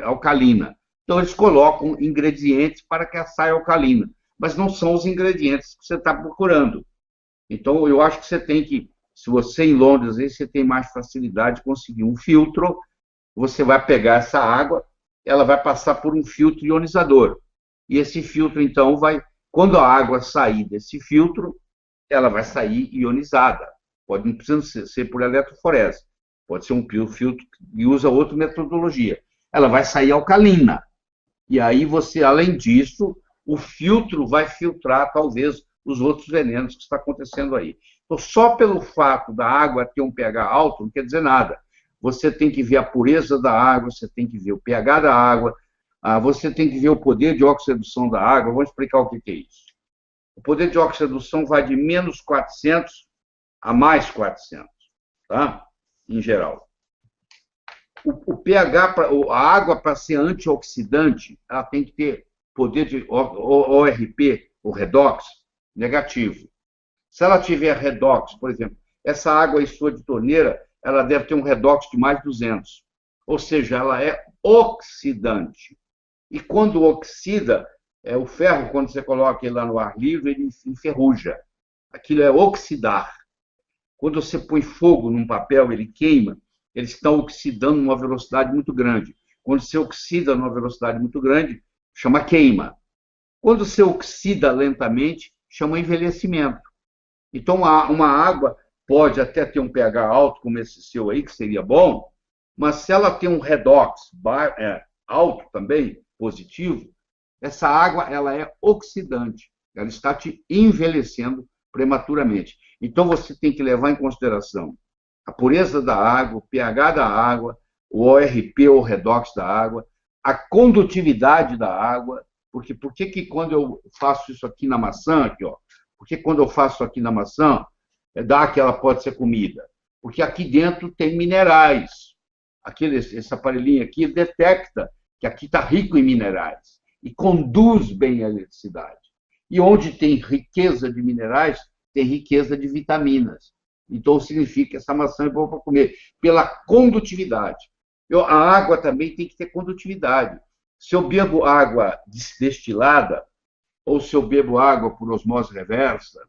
alcalina. Então, eles colocam ingredientes para que ela saia alcalina, mas não são os ingredientes que você está procurando. Então, eu acho que você tem que, se você em Londres, aí você tem mais facilidade de conseguir um filtro, você vai pegar essa água, ela vai passar por um filtro ionizador. E esse filtro, então, quando a água sair desse filtro, ela vai sair ionizada. Não precisa ser por eletroforese. Pode ser um filtro que usa outra metodologia. Ela vai sair alcalina. E aí você, além disso, o filtro vai filtrar, talvez, os outros venenos que está acontecendo aí. Então, só pelo fato da água ter um pH alto, não quer dizer nada. Você tem que ver a pureza da água, você tem que ver o pH da água, você tem que ver o poder de oxidação da água. Vamos explicar o que é isso. O poder de oxidação vai de menos 400 a mais 400, tá? Em geral. O pH, a água, para ser antioxidante, ela tem que ter poder de ORP, o redox, negativo. Se ela tiver redox, por exemplo, essa água aí sua de torneira, ela deve ter um redox de mais 200. Ou seja, ela é oxidante. E quando oxida, o ferro, quando você coloca ele lá no ar livre, ele enferruja. Aquilo é oxidar. Quando você põe fogo num papel, ele queima, eles estão oxidando numa velocidade muito grande. Quando você oxida numa velocidade muito grande, chama queima. Quando você oxida lentamente, chama envelhecimento. Então, uma água pode até ter um pH alto, como esse seu aí, que seria bom, mas se ela tem um redox alto também, positivo, essa água ela é oxidante. Ela está te envelhecendo prematuramente. Então, você tem que levar em consideração a pureza da água, o pH da água, o ORP ou redox da água, a condutividade da água. Porque por que quando eu faço isso aqui na maçã, aqui, ó, por que quando eu faço aqui na maçã, dá que ela pode ser comida? Porque aqui dentro tem minerais. Esse aparelhinho aqui detecta que aqui está rico em minerais e conduz bem a eletricidade. E onde tem riqueza de minerais, tem riqueza de vitaminas. Então, significa que essa maçã é boa para comer, pela condutividade. A água também tem que ter condutividade. Se eu bebo água destilada, ou se eu bebo água por osmose reversa,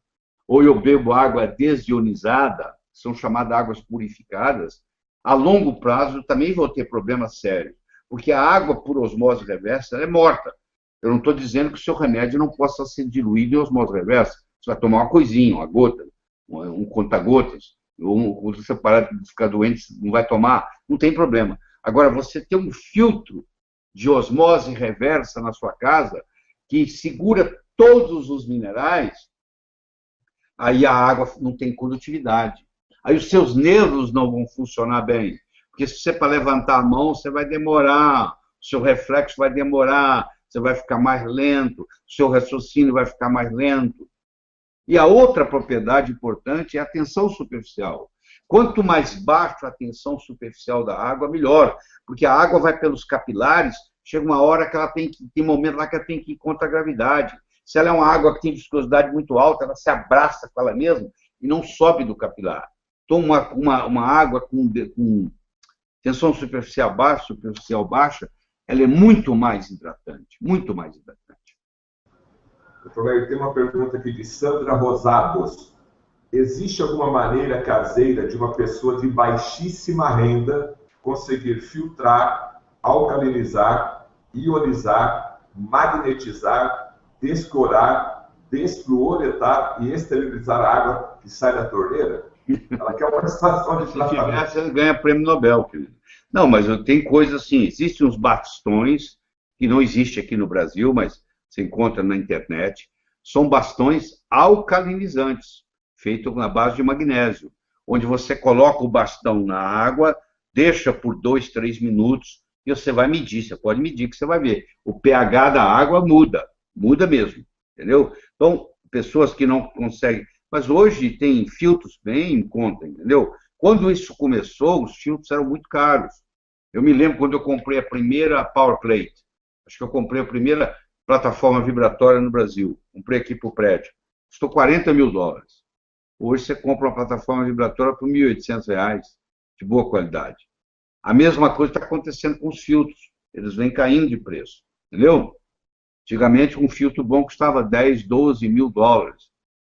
ou eu bebo água desionizada, são chamadas águas purificadas, a longo prazo eu também vou ter problemas sérios, porque a água por osmose reversa é morta. Eu não estou dizendo que o seu remédio não possa ser diluído em osmose reversa. Você vai tomar uma coisinha, uma gota, um conta-gotas, ou quando você parar de ficar doente, não vai tomar, não tem problema. Agora, você ter um filtro de osmose reversa na sua casa, que segura todos os minerais, aí a água não tem condutividade. Aí os seus nervos não vão funcionar bem. Porque se você para levantar a mão, você vai demorar, o seu reflexo vai demorar, você vai ficar mais lento, o seu raciocínio vai ficar mais lento. E a outra propriedade importante é a tensão superficial. Quanto mais baixa a tensão superficial da água, melhor. Porque a água vai pelos capilares, chega uma hora que ela tem momento lá que ela tem que ir contra a gravidade. Se ela é uma água que tem viscosidade muito alta, ela se abraça com ela mesma e não sobe do capilar. Então, uma água com tensão superficial baixa, ela é muito mais hidratante, muito mais hidratante. Doutor Léo, tem uma pergunta aqui de Sandra Rosados. Existe alguma maneira caseira de uma pessoa de baixíssima renda conseguir filtrar, alcalinizar, ionizar, magnetizar, descorar, desfluoretar e esterilizar a água que sai da torneira? Ela quer uma estação de tratamento. Você ganha prêmio Nobel, querido. Não, mas tem coisas assim, existem uns bastões, que não existe aqui no Brasil, mas se encontra na internet, são bastões alcalinizantes, feitos na base de magnésio, onde você coloca o bastão na água, deixa por 2, 3 minutos, e você vai medir, você pode medir que você vai ver. O pH da água muda mesmo, entendeu? Então, pessoas que não conseguem... Mas hoje tem filtros bem em conta, entendeu? Quando isso começou, os filtros eram muito caros. Eu me lembro quando eu comprei a primeira Power Plate. Acho que eu comprei a primeira plataforma vibratória no Brasil. Comprei aqui para o prédio. Custou $40 mil. Hoje você compra uma plataforma vibratória por R$1.800, de boa qualidade. A mesma coisa está acontecendo com os filtros. Eles vêm caindo de preço, entendeu? Antigamente, um filtro bom custava $10, $12 mil.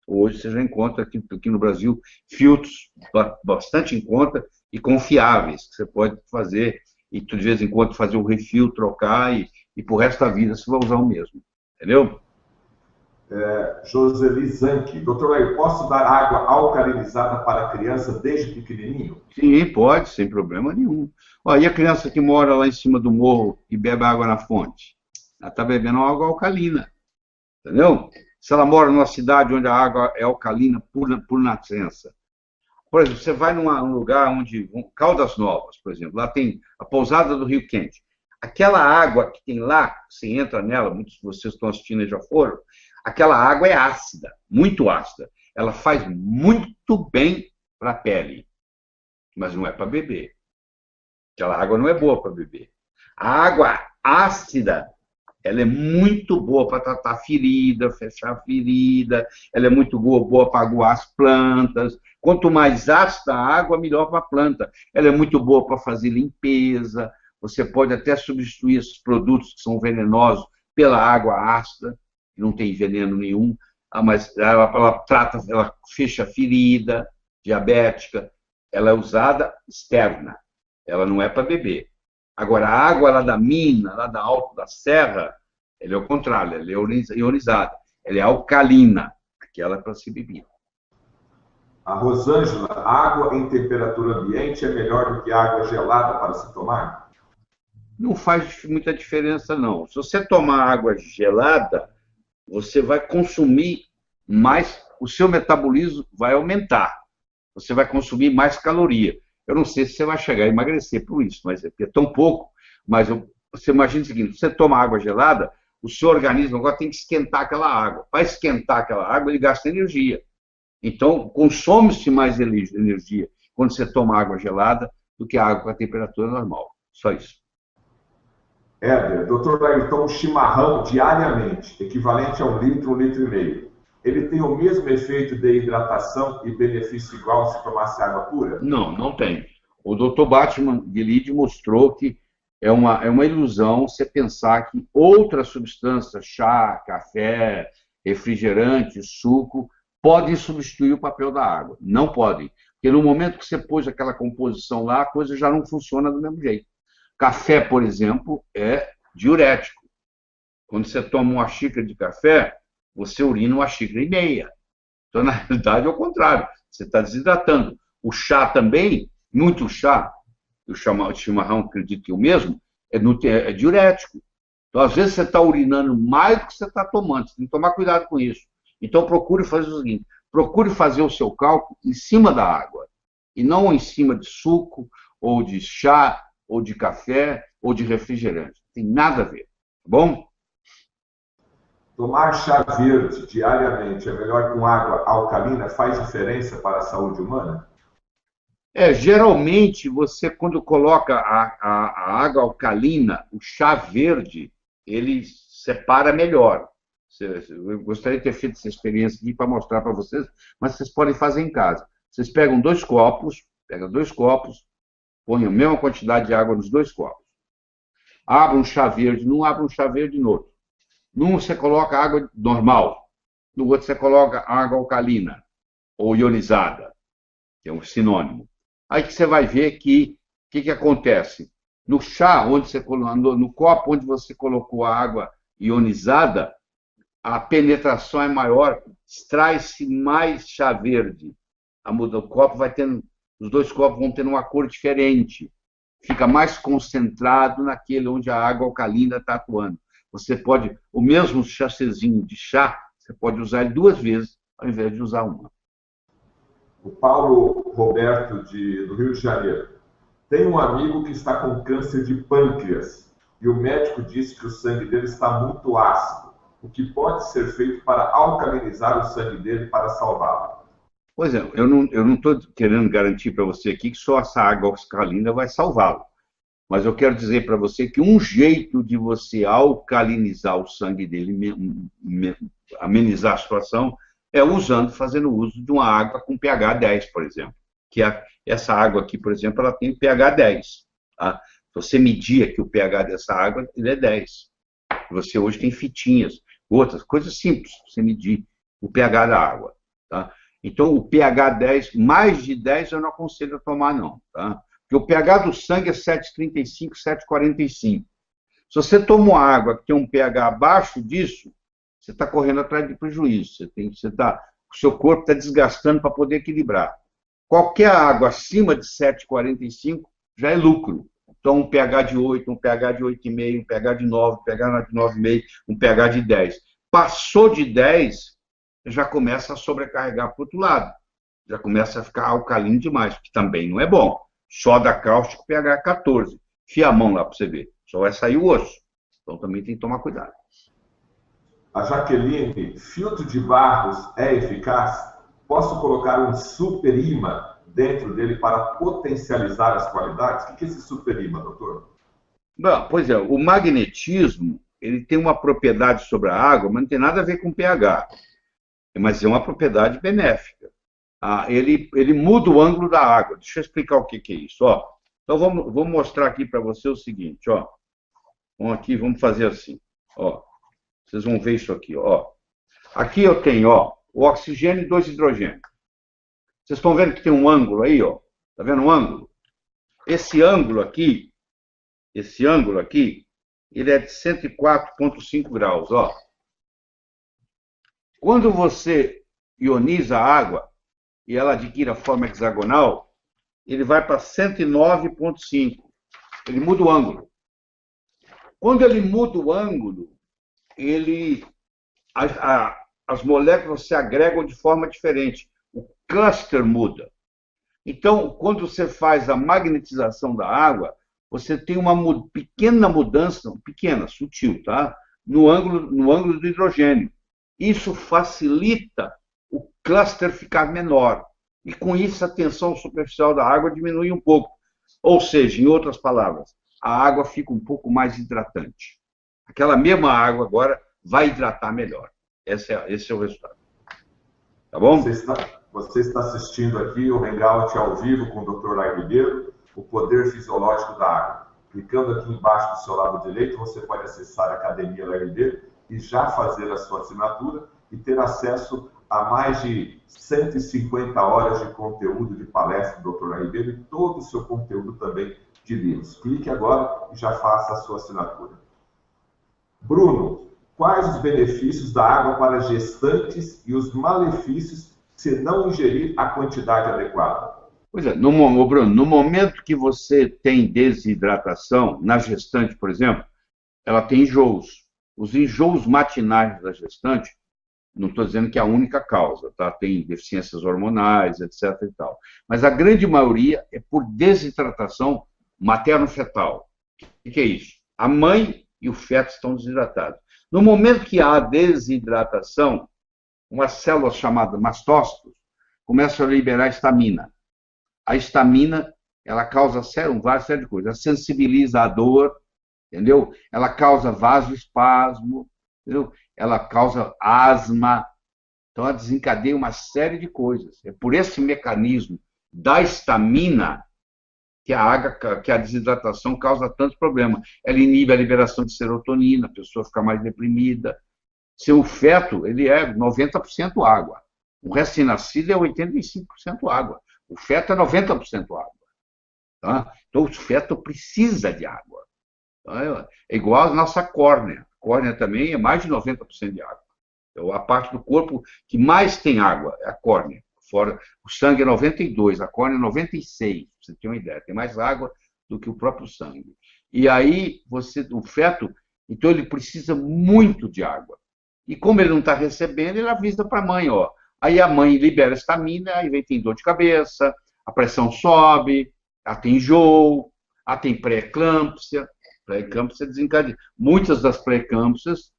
Hoje você já encontra aqui no Brasil filtros bastante em conta e confiáveis, que você pode fazer, e de vez em quando fazer o refil, trocar, e por resto da vida você vai usar o mesmo. Entendeu? Joseli Zanck. Doutor Léo, posso dar água alcalinizada para a criança desde pequenininho? Sim, pode, sem problema nenhum. Ó, e a criança que mora lá em cima do morro e bebe água na fonte? Ela está bebendo água alcalina. Entendeu? Se ela mora numa cidade onde a água é alcalina por nascença. Por exemplo, você vai num lugar onde... Caldas Novas, por exemplo, lá tem a pousada do Rio Quente. Aquela água que tem lá, você entra nela, muitos de vocês que estão assistindo e já foram, aquela água é ácida, muito ácida. Ela faz muito bem para a pele, mas não é para beber. Aquela água não é boa para beber. A água ácida, ela é muito boa para tratar ferida, fechar ferida, ela é muito boa para aguar as plantas. Quanto mais ácida a água, melhor para a planta. Ela é muito boa para fazer limpeza. Você pode até substituir esses produtos que são venenosos pela água ácida, que não tem veneno nenhum, mas ela trata, ela fecha ferida diabética. Ela é usada externa, ela não é para beber. Agora, a água lá da mina, lá da Alto da Serra, ela é o contrário, ela é ionizada, ela é alcalina, aquela é para se beber. A Rosângela, água em temperatura ambiente é melhor do que água gelada para se tomar? Não faz muita diferença, não. Se você tomar água gelada, você vai consumir mais, o seu metabolismo vai aumentar. Você vai consumir mais caloria. Eu não sei se você vai chegar a emagrecer por isso, mas é tão pouco. Mas você imagina o seguinte, você toma água gelada, o seu organismo agora tem que esquentar aquela água. Para esquentar aquela água, ele gasta energia. Então, consome-se mais energia quando você toma água gelada do que a água com a temperatura normal. Só isso. Éder, doutor Léo, então o chimarrão diariamente, equivalente a 1 litro, 1,5 litros, ele tem o mesmo efeito de hidratação e benefício igual se tomasse água pura? Não, não tem. O Dr. Batman Guilherme mostrou que é uma ilusão você pensar que outras substâncias, chá, café, refrigerante, suco, podem substituir o papel da água. Não podem. Porque no momento que você pôs aquela composição lá, a coisa já não funciona do mesmo jeito. Café, por exemplo, é diurético. Quando você toma uma xícara de café, você urina 1,5 xícaras. Então, na realidade, é o contrário. Você está desidratando. O chá também, muito chá, o chimarrão, acredito que o mesmo, é diurético. Então, às vezes, você está urinando mais do que você está tomando. Você tem que tomar cuidado com isso. Então, procure fazer o seguinte, procure fazer o seu cálculo em cima da água, e não em cima de suco, ou de chá, ou de café, ou de refrigerante. Não tem nada a ver, tá bom? Tomar chá verde diariamente é melhor com água alcalina? Faz diferença para a saúde humana? Geralmente, você, quando coloca a água alcalina, o chá verde, ele separa melhor. Eu gostaria de ter feito essa experiência aqui para mostrar para vocês, mas vocês podem fazer em casa. Vocês pegam dois copos, põem a mesma quantidade de água nos dois copos. Abre um chá verde num, abre um chá verde no outro. Num você coloca água normal, no outro você coloca água alcalina ou ionizada, que é um sinônimo. Aí que você vai ver que o que acontece? No chá, no copo onde você colocou a água ionizada, a penetração é maior, extrai-se mais chá verde. O copo vai tendo, os dois copos vão ter uma cor diferente. Fica mais concentrado naquele onde a água alcalina está atuando. Você pode, o mesmo chacezinho de chá, você pode usar ele 2 vezes, ao invés de usar uma. O Paulo Roberto, do Rio de Janeiro. Tem um amigo que está com câncer de pâncreas e o médico disse que o sangue dele está muito ácido. O que pode ser feito para alcalinizar o sangue dele para salvá-lo? Pois é, eu não estou querendo garantir para você aqui que só essa água alcalina vai salvá-lo. Mas eu quero dizer para você que um jeito de você alcalinizar o sangue dele, amenizar a situação, é fazendo uso de uma água com pH 10, por exemplo. Essa água aqui, por exemplo, ela tem pH 10. Tá? Se você medir aqui o pH dessa água, ele é 10. Você hoje tem fitinhas, outras coisas simples, você medir o pH da água. Tá? Então, o pH 10, mais de 10 eu não aconselho a tomar, não. Tá? Porque o pH do sangue é 7,35, 7,45. Se você toma uma água que tem um pH abaixo disso, você está correndo atrás de prejuízo. O seu corpo está desgastando para poder equilibrar. Qualquer água acima de 7,45 já é lucro. Então, um pH de 8, um pH de 8,5, um pH de 9, um pH de 9,5, um pH de 10. Passou de 10, já começa a sobrecarregar para o outro lado. Já começa a ficar alcalino demais, que também não é bom. Soda cáustica, pH 14. Fia a mão lá para você ver. Só vai sair o osso. Então, também tem que tomar cuidado. A Jaqueline, filtro de barros é eficaz? Posso colocar um super imã dentro dele para potencializar as qualidades? O que é esse super imã, doutor? Bom, pois é, o magnetismo ele tem uma propriedade sobre a água, mas não tem nada a ver com pH. Mas é uma propriedade benéfica. Ele muda o ângulo da água. Deixa eu explicar o que é isso. Ó. Então, vou mostrar aqui para você o seguinte. Ó. Vamos fazer assim. Ó. Vocês vão ver isso aqui. Ó. Aqui eu tenho o oxigênio e 2 hidrogênios. Vocês estão vendo que tem um ângulo aí? Está vendo um ângulo? Esse ângulo aqui, ele é de 104,5 graus. Ó. Quando você ioniza a água e ela adquire a forma hexagonal, ele vai para 109,5. Ele muda o ângulo. Quando ele muda o ângulo, as moléculas se agregam de forma diferente. O cluster muda. Então, quando você faz a magnetização da água, você tem uma pequena mudança, pequena, sutil, tá? no ângulo do hidrogênio. Isso facilita o cluster ficar menor. E com isso a tensão superficial da água diminui um pouco. Ou seja, em outras palavras, a água fica um pouco mais hidratante. Aquela mesma água agora vai hidratar melhor. Esse é o resultado. Tá bom? Você está assistindo aqui o Hangout ao vivo com o Dr. Lai Ribeiro, o poder fisiológico da água. Clicando aqui embaixo do seu lado direito, você pode acessar a Academia Lai Ribeiro e já fazer a sua assinatura e ter acesso a mais de 150 horas de conteúdo de palestra do Dr. Lai Ribeiro e todo o seu conteúdo também de livros. Clique agora e já faça a sua assinatura. Bruno, quais os benefícios da água para gestantes e os malefícios se não ingerir a quantidade adequada? Pois é, Bruno, no momento que você tem desidratação, na gestante, por exemplo, ela tem enjoos. Os enjoos matinais da gestante, não estou dizendo que é a única causa, tá? Tem deficiências hormonais, etc. e tal. Mas a grande maioria é por desidratação materno-fetal. O que é isso? A mãe e o feto estão desidratados. No momento que há desidratação, umas células chamadas mastócitos começam a liberar histamina. A histamina, ela causa várias série de coisas. Ela sensibiliza a dor, entendeu? Ela causa vasoespasmo, entendeu? Ela causa asma, então ela desencadeia uma série de coisas. É por esse mecanismo da estamina que a desidratação causa tantos problemas. Ela inibe a liberação de serotonina, a pessoa fica mais deprimida. Seu feto, ele é 90% água. O recém-nascido é 85% água. O feto é 90% água. Tá? Então, o feto precisa de água. Tá? É igual a nossa córnea. A córnea também é mais de 90% de água. Então, a parte do corpo que mais tem água é a córnea. Fora, o sangue é 92, a córnea é 96, para você ter uma ideia. Tem mais água do que o próprio sangue. E aí, o feto, então ele precisa muito de água. E como ele não está recebendo, ele avisa para a mãe, ó. Aí a mãe libera estamina, aí vem tem dor de cabeça, a pressão sobe, ela tem enjoo, ela tem pré-eclâmpsia. Pré-eclâmpsia desencadeia. Muitas das pré-eclâmpsias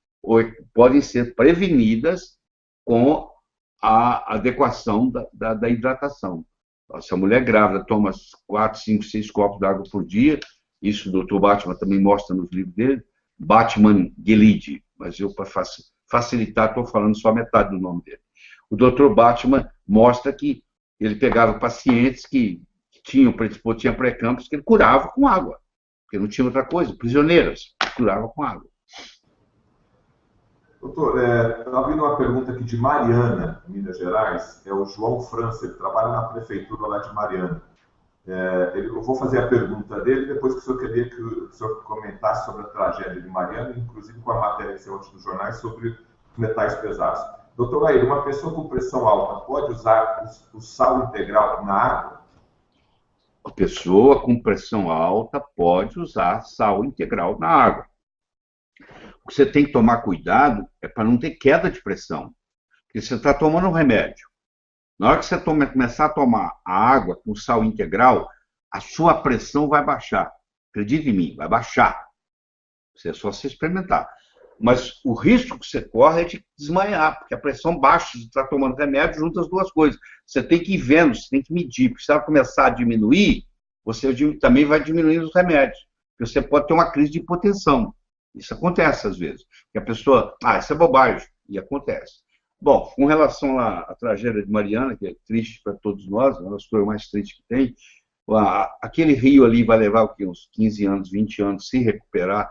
podem ser prevenidas com a adequação da hidratação. Se a mulher grávida toma 4, 5, 6 copos de água por dia, isso o Dr. Batman também mostra nos livros dele, Batman Gelid, mas eu, para facilitar, estou falando só metade do nome dele. O Dr. Batman mostra que ele pegava pacientes que tinham pré-eclâmpsia, que ele curava com água, porque não tinha outra coisa, prisioneiras, curava com água. Doutor, está vindo uma pergunta aqui de Mariana, Minas Gerais. É o João França, ele trabalha na prefeitura lá de Mariana. Eu vou fazer a pergunta dele, depois que o senhor queria que o senhor comentasse sobre a tragédia de Mariana, inclusive com a matéria que saiu ontem nos jornais sobre metais pesados. Doutor Laíro, uma pessoa com pressão alta pode usar o sal integral na água? A pessoa com pressão alta pode usar sal integral na água. O que você tem que tomar cuidado é para não ter queda de pressão. Porque você está tomando um remédio. Na hora que você começar a tomar a água com sal integral, a sua pressão vai baixar. Acredite em mim, vai baixar. É só se experimentar. Mas o risco que você corre é de desmaiar, porque a pressão baixa, você está tomando remédio, junta as duas coisas. Você tem que ir vendo, você tem que medir. Porque se ela começar a diminuir, você também vai diminuindo os remédios. Porque você pode ter uma crise de hipotensão. Isso acontece às vezes. Que a pessoa, isso é bobagem, e acontece. Bom, com relação à tragédia de Mariana, que é triste para todos nós, é uma das coisas mais tristes que tem, aquele rio ali vai levar o quê? Uns 15 anos, 20 anos se recuperar.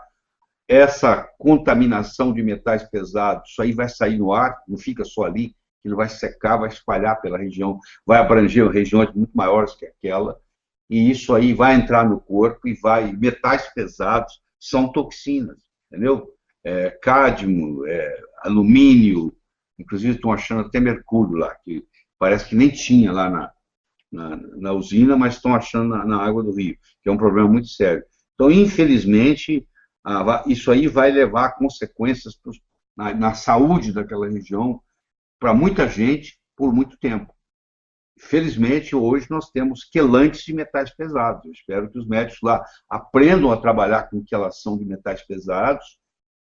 Essa contaminação de metais pesados, isso aí vai sair no ar, não fica só ali, ele vai secar, vai espalhar pela região, vai abranger regiões muito maiores que aquela, e isso aí vai entrar no corpo e metais pesados são toxinas. Entendeu? Cádmio, alumínio, inclusive estão achando até mercúrio lá, que parece que nem tinha lá na usina, mas estão achando na água do rio, que é um problema muito sério. Então, infelizmente, isso aí vai levar consequências na saúde daquela região para muita gente por muito tempo. Felizmente, hoje nós temos quelantes de metais pesados. Eu espero que os médicos lá aprendam a trabalhar com quelação de metais pesados,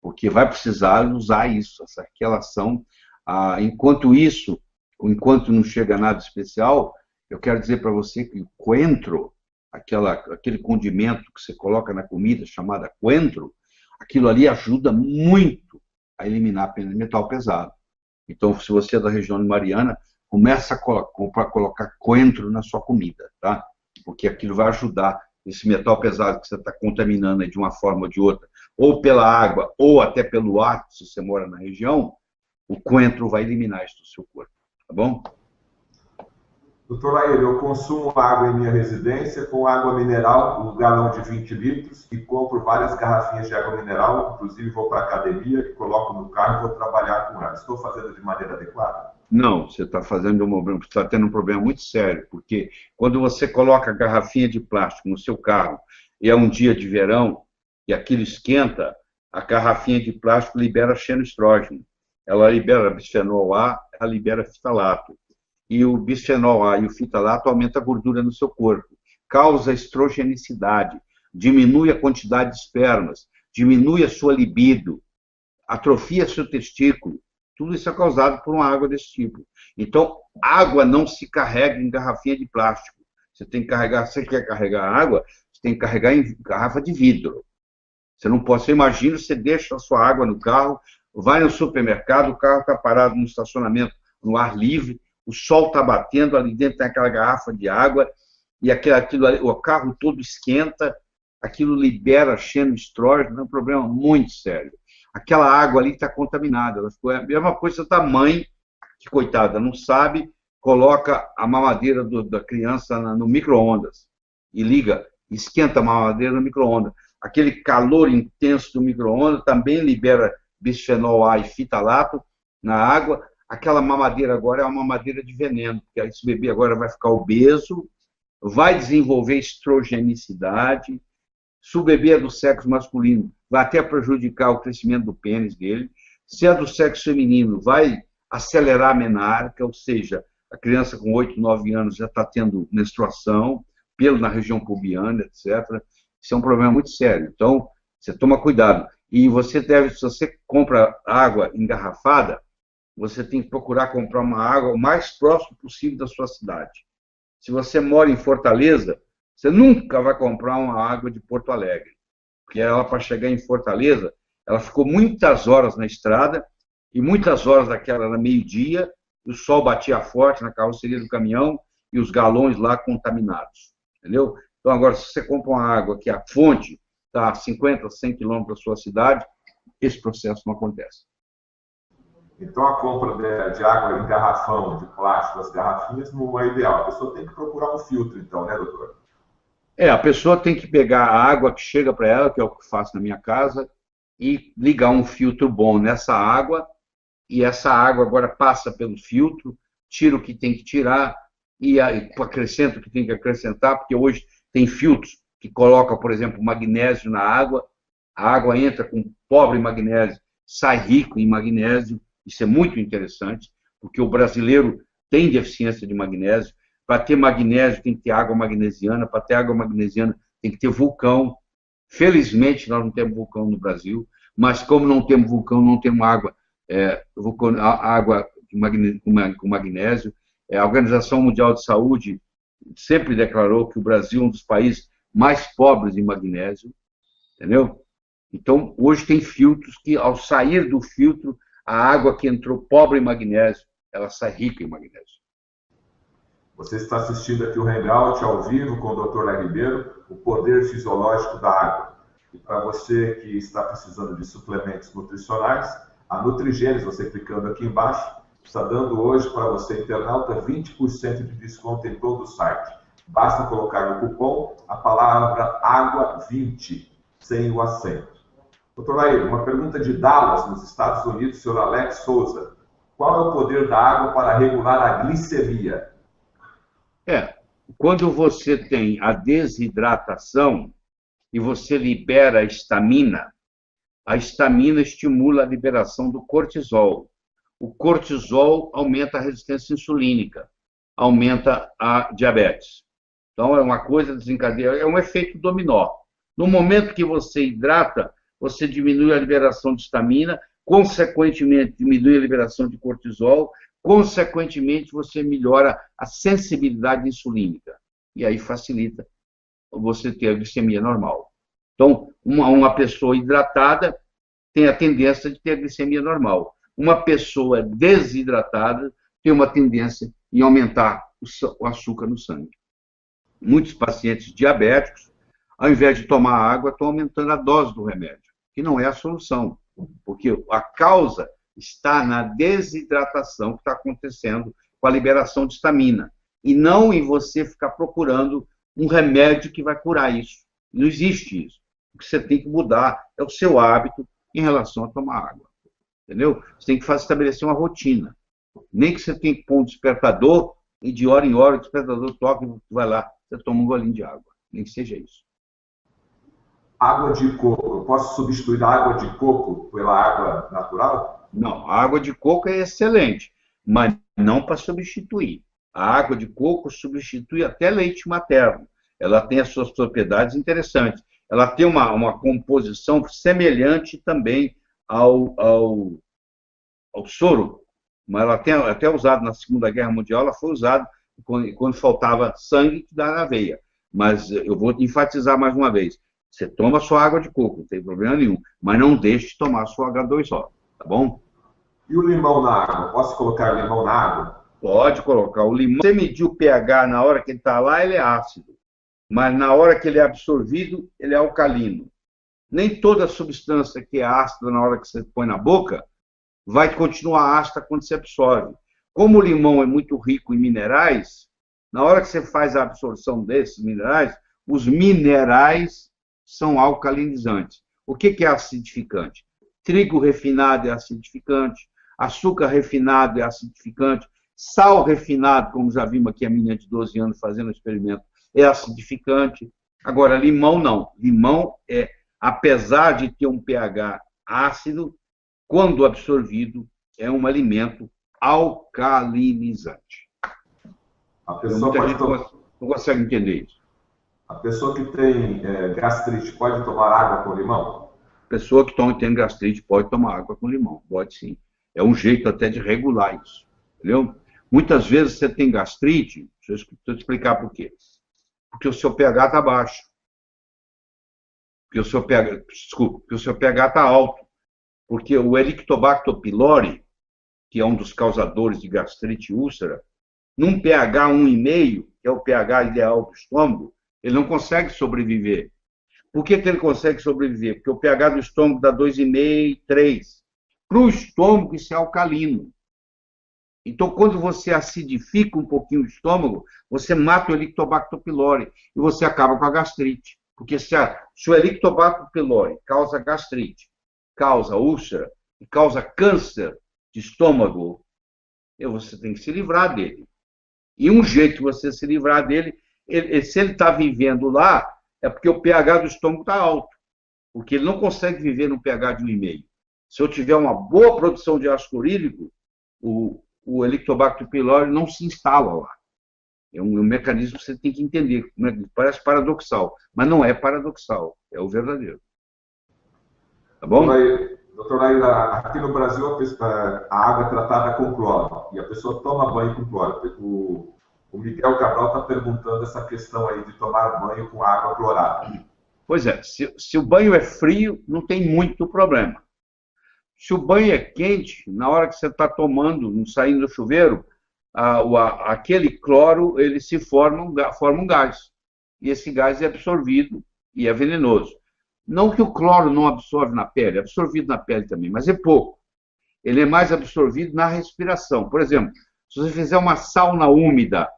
porque vai precisar usar isso, essa quelação. Enquanto não chega nada especial, eu quero dizer para você que o coentro, aquele condimento que você coloca na comida, chamada coentro, aquilo ali ajuda muito a eliminar metal pesado. Então, se você é da região de Mariana, começa a colocar coentro na sua comida, tá? Porque aquilo vai ajudar esse metal pesado que você está contaminando aí de uma forma ou de outra, ou pela água, ou até pelo ar, se você mora na região, o coentro vai eliminar isso do seu corpo, tá bom? Doutor Laíro, eu consumo água em minha residência com água mineral, um galão de 20 litros, e compro várias garrafinhas de água mineral, inclusive vou para a academia, coloco no carro e vou trabalhar com ela. Estou fazendo de maneira adequada? Não, você está tendo um problema muito sério, porque quando você coloca a garrafinha de plástico no seu carro e é um dia de verão e aquilo esquenta, a garrafinha de plástico libera xenoestrógeno. Ela libera bisfenol A, ela libera fitalato. E o bisfenol A e o fitalato aumentam a gordura no seu corpo, causa estrogenicidade, diminui a quantidade de espermas, diminui a sua libido, atrofia seu testículo. Tudo isso é causado por uma água desse tipo. Então, água não se carrega em garrafinha de plástico. Você quer carregar água, você tem que carregar em garrafa de vidro. Você não pode, você imagina, você deixa a sua água no carro, vai no supermercado, o carro está parado no estacionamento, no ar livre, o sol está batendo, ali dentro tem aquela garrafa de água, e o carro todo esquenta, aquilo libera xenoestrógeno, é um problema muito sério. Aquela água ali está contaminada. Ela ficou, é a mesma coisa da mãe, que, coitada, não sabe, coloca a mamadeira da criança no micro-ondas e liga, esquenta a mamadeira no micro-ondas. Aquele calor intenso do micro-ondas também libera bisfenol A e fitalato na água. Aquela mamadeira agora é uma mamadeira de veneno, porque esse bebê agora vai ficar obeso, vai desenvolver estrogenicidade. Se o bebê é do sexo masculino, vai até prejudicar o crescimento do pênis dele. Se é do sexo feminino, vai acelerar a menarca, ou seja, a criança com 8, 9 anos já está tendo menstruação, pelo na região pubiana, etc. Isso é um problema muito sério. Então, você toma cuidado. E você deve, se você compra água engarrafada, você tem que procurar comprar uma água o mais próximo possível da sua cidade. Se você mora em Fortaleza, você nunca vai comprar uma água de Porto Alegre, porque ela, para chegar em Fortaleza, ela ficou muitas horas na estrada, e muitas horas daquela era meio-dia, o sol batia forte na carroceria do caminhão, e os galões lá contaminados, entendeu? Então, agora, se você compra uma água que a fonte está a 50, 100 quilômetros da sua cidade, esse processo não acontece. Então, a compra de água em garrafão, de plástico, as garrafinhas, não é ideal. A pessoa tem que procurar um filtro, então, né, doutor? A pessoa tem que pegar a água que chega para ela, que é o que eu faço na minha casa, e ligar um filtro bom nessa água, e essa água agora passa pelo filtro, tira o que tem que tirar, e acrescenta o que tem que acrescentar, porque hoje tem filtros que colocam, por exemplo, magnésio na água, a água entra com pobre magnésio, sai rico em magnésio. Isso é muito interessante, porque o brasileiro tem deficiência de magnésio. Para ter magnésio tem que ter água magnesiana, para ter água magnesiana tem que ter vulcão. Felizmente nós não temos vulcão no Brasil, mas como não temos vulcão, não temos água, água com magnésio. A Organização Mundial de Saúde sempre declarou que o Brasil é um dos países mais pobres em magnésio, entendeu? Então, hoje tem filtros que, ao sair do filtro, a água que entrou pobre em magnésio, ela sai rica em magnésio. Você está assistindo aqui o Hangout ao vivo com o Dr. Léo Ribeiro, o poder fisiológico da água. E para você que está precisando de suplementos nutricionais, a Nutrigênesis, você clicando aqui embaixo, está dando hoje para você, internauta, 20% de desconto em todo o site. Basta colocar no cupom a palavra água20, sem o acento. Doutor Laíro, uma pergunta de Dallas, nos Estados Unidos, senhor Alex Souza. Qual é o poder da água para regular a glicemia? Quando você tem a desidratação e você libera a estamina estimula a liberação do cortisol. O cortisol aumenta a resistência insulínica, aumenta a diabetes. Então, é uma coisa desencadeia, é um efeito dominó. No momento que você hidrata, você diminui a liberação de estamina, consequentemente diminui a liberação de cortisol, consequentemente você melhora a sensibilidade insulínica. E aí facilita você ter a glicemia normal. Então, uma pessoa hidratada tem a tendência de ter a glicemia normal. Uma pessoa desidratada tem uma tendência em aumentar o açúcar no sangue. Muitos pacientes diabéticos, ao invés de tomar água, estão aumentando a dose do remédio, que não é a solução, porque a causa está na desidratação que está acontecendo com a liberação de estamina, e não em você ficar procurando um remédio que vai curar isso. Não existe isso. O que você tem que mudar é o seu hábito em relação a tomar água. Entendeu? Você tem que estabelecer uma rotina. Nem que você tenha que pôr um despertador e de hora em hora o despertador toca e vai lá, você toma um golinho de água. Nem que seja isso. Água de coco. Eu posso substituir a água de coco pela água natural? Não, a água de coco é excelente, mas não para substituir. A água de coco substitui até leite materno. Ela tem as suas propriedades interessantes. Ela tem uma composição semelhante também ao soro, mas ela tem até usado na Segunda Guerra Mundial, ela foi usada quando faltava sangue que dá na veia. Mas eu vou enfatizar mais uma vez, você toma a sua água de coco, não tem problema nenhum, mas não deixe de tomar a sua H2O. tá bom? E o limão na água? Posso colocar limão na água? Pode colocar o limão. Se você medir o pH na hora que ele está lá, ele é ácido. Mas na hora que ele é absorvido, ele é alcalino. Nem toda substância que é ácida na hora que você põe na boca vai continuar ácida quando você absorve. Como o limão é muito rico em minerais, na hora que você faz a absorção desses minerais, os minerais são alcalinizantes. O que é acidificante? Trigo refinado é acidificante, açúcar refinado é acidificante, sal refinado, como já vimos aqui a menina de 12 anos fazendo o experimento, é acidificante. Agora, limão não. Limão é, apesar de ter um pH ácido, quando absorvido, é um alimento alcalinizante. A pessoa pode não consegue entender isso. A pessoa que tem gastrite pode tomar água com limão? A pessoa que tem gastrite pode tomar água com limão, pode sim. É um jeito até de regular isso, entendeu? Muitas vezes você tem gastrite, deixa eu te explicar por quê. Porque o seu pH está baixo. Porque o seu pH está alto. Porque o Helicobacter pylori, que é um dos causadores de gastrite e úlcera, num pH 1,5, que é o pH ideal do estômago, ele não consegue sobreviver. Por que ele consegue sobreviver? Porque o pH do estômago dá 2,5, 3. Para o estômago, isso é alcalino. Então, quando você acidifica um pouquinho o estômago, você mata o Helicobacter pylori e você acaba com a gastrite. Porque se o Helicobacter pylori causa gastrite, causa úlcera e causa câncer de estômago, você tem que se livrar dele. E um jeito de você se livrar dele, se ele está vivendo lá, é porque o pH do estômago está alto. Porque ele não consegue viver num pH de 1,5. Se eu tiver uma boa produção de ácido clorídrico, o Helicobacter pylori não se instala lá. É um mecanismo que você tem que entender. Parece paradoxal, mas não é paradoxal. É o verdadeiro. Tá bom? Doutor Laíra, aqui no Brasil a água é tratada com cloro e a pessoa toma banho com cloro. O Miguel Cabral está perguntando essa questão aí de tomar banho com água clorada. Pois é, se o banho é frio, não tem muito problema. Se o banho é quente, na hora que você está tomando, saindo do chuveiro, aquele cloro ele se forma um gás. E esse gás é absorvido e é venenoso. Não que o cloro não absorve na pele, é absorvido na pele também, mas é pouco. Ele é mais absorvido na respiração. Por exemplo, se você fizer uma sauna úmida,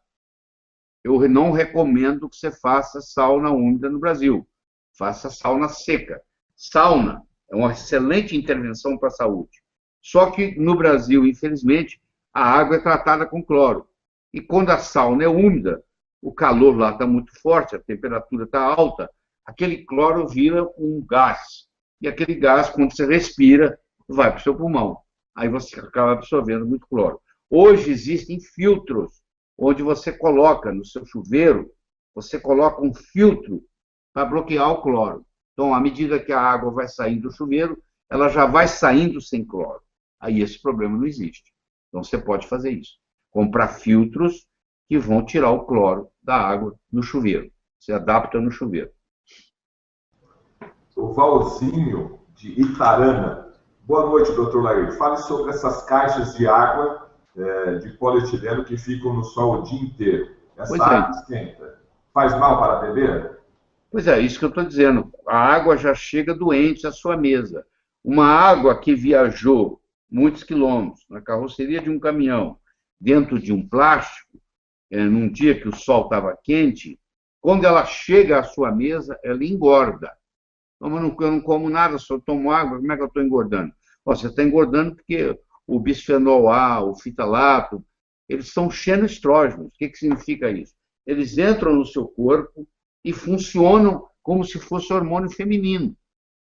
eu não recomendo que você faça sauna úmida no Brasil. Faça sauna seca. Sauna é uma excelente intervenção para a saúde. Só que no Brasil, infelizmente, a água é tratada com cloro. E quando a sauna é úmida, o calor lá está muito forte, a temperatura está alta, aquele cloro vira um gás. E aquele gás, quando você respira, vai para o seu pulmão. Aí você acaba absorvendo muito cloro. Hoje existem filtros, onde você coloca no seu chuveiro, você coloca um filtro para bloquear o cloro. Então, à medida que a água vai saindo do chuveiro, ela já vai saindo sem cloro. Aí esse problema não existe. Então, você pode fazer isso. Comprar filtros que vão tirar o cloro da água no chuveiro. Você adapta no chuveiro. O Valzinho, de Itarana. Boa noite, doutor Laíra. Fale sobre essas caixas de água de polietileno que ficam no sol o dia inteiro. Essa água esquenta. Faz mal para beber? Pois é, isso que eu estou dizendo. A água já chega doente à sua mesa. Uma água que viajou muitos quilômetros na carroceria de um caminhão, dentro de um plástico, num dia que o sol estava quente, quando ela chega à sua mesa, ela engorda. Então, eu não como nada, só tomo água, como é que eu estou engordando? Você está engordando porque o bisfenol A, o fitalato, eles são xenoestrógenos. O que significa isso? Eles entram no seu corpo e funcionam como se fosse hormônio feminino.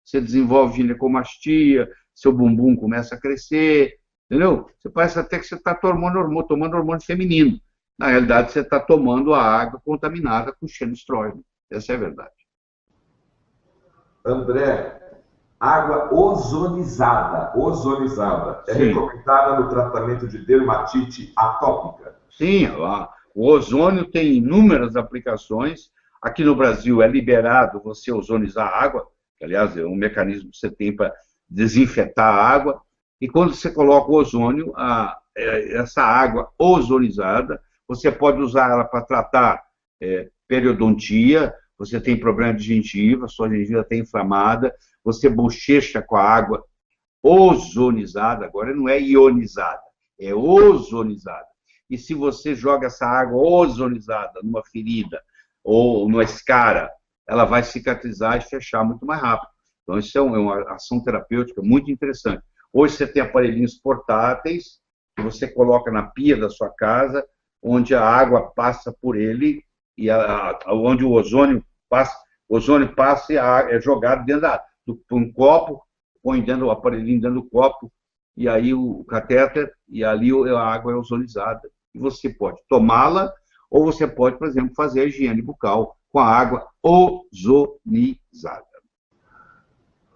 Você desenvolve ginecomastia, seu bumbum começa a crescer, entendeu? Você parece até que você está tomando hormônio feminino. Na realidade, você está tomando a água contaminada com xenoestrógeno. Essa é a verdade. André, água ozonizada. É recomendada no tratamento de dermatite atópica? Sim, o ozônio tem inúmeras aplicações. Aqui no Brasil é liberado você ozonizar a água, que aliás é um mecanismo que você tem para desinfetar a água. E quando você coloca o ozônio, essa água ozonizada, você pode usar ela para tratar periodontia, você tem problema de gengiva, sua gengiva está inflamada, você bochecha com a água ozonizada, agora não é ionizada, é ozonizada. E se você joga essa água ozonizada numa ferida ou numa escara, ela vai cicatrizar e fechar muito mais rápido. Então, isso é uma ação terapêutica muito interessante. Hoje você tem aparelhinhos portáteis que você coloca na pia da sua casa, onde a água passa por ele e onde o ozônio passa e é jogado dentro de um copo, põe dentro do aparelhinho dentro do copo, e aí o catéter, e ali a água é ozonizada. E você pode tomá-la, ou você pode, por exemplo, fazer a higiene bucal com a água ozonizada.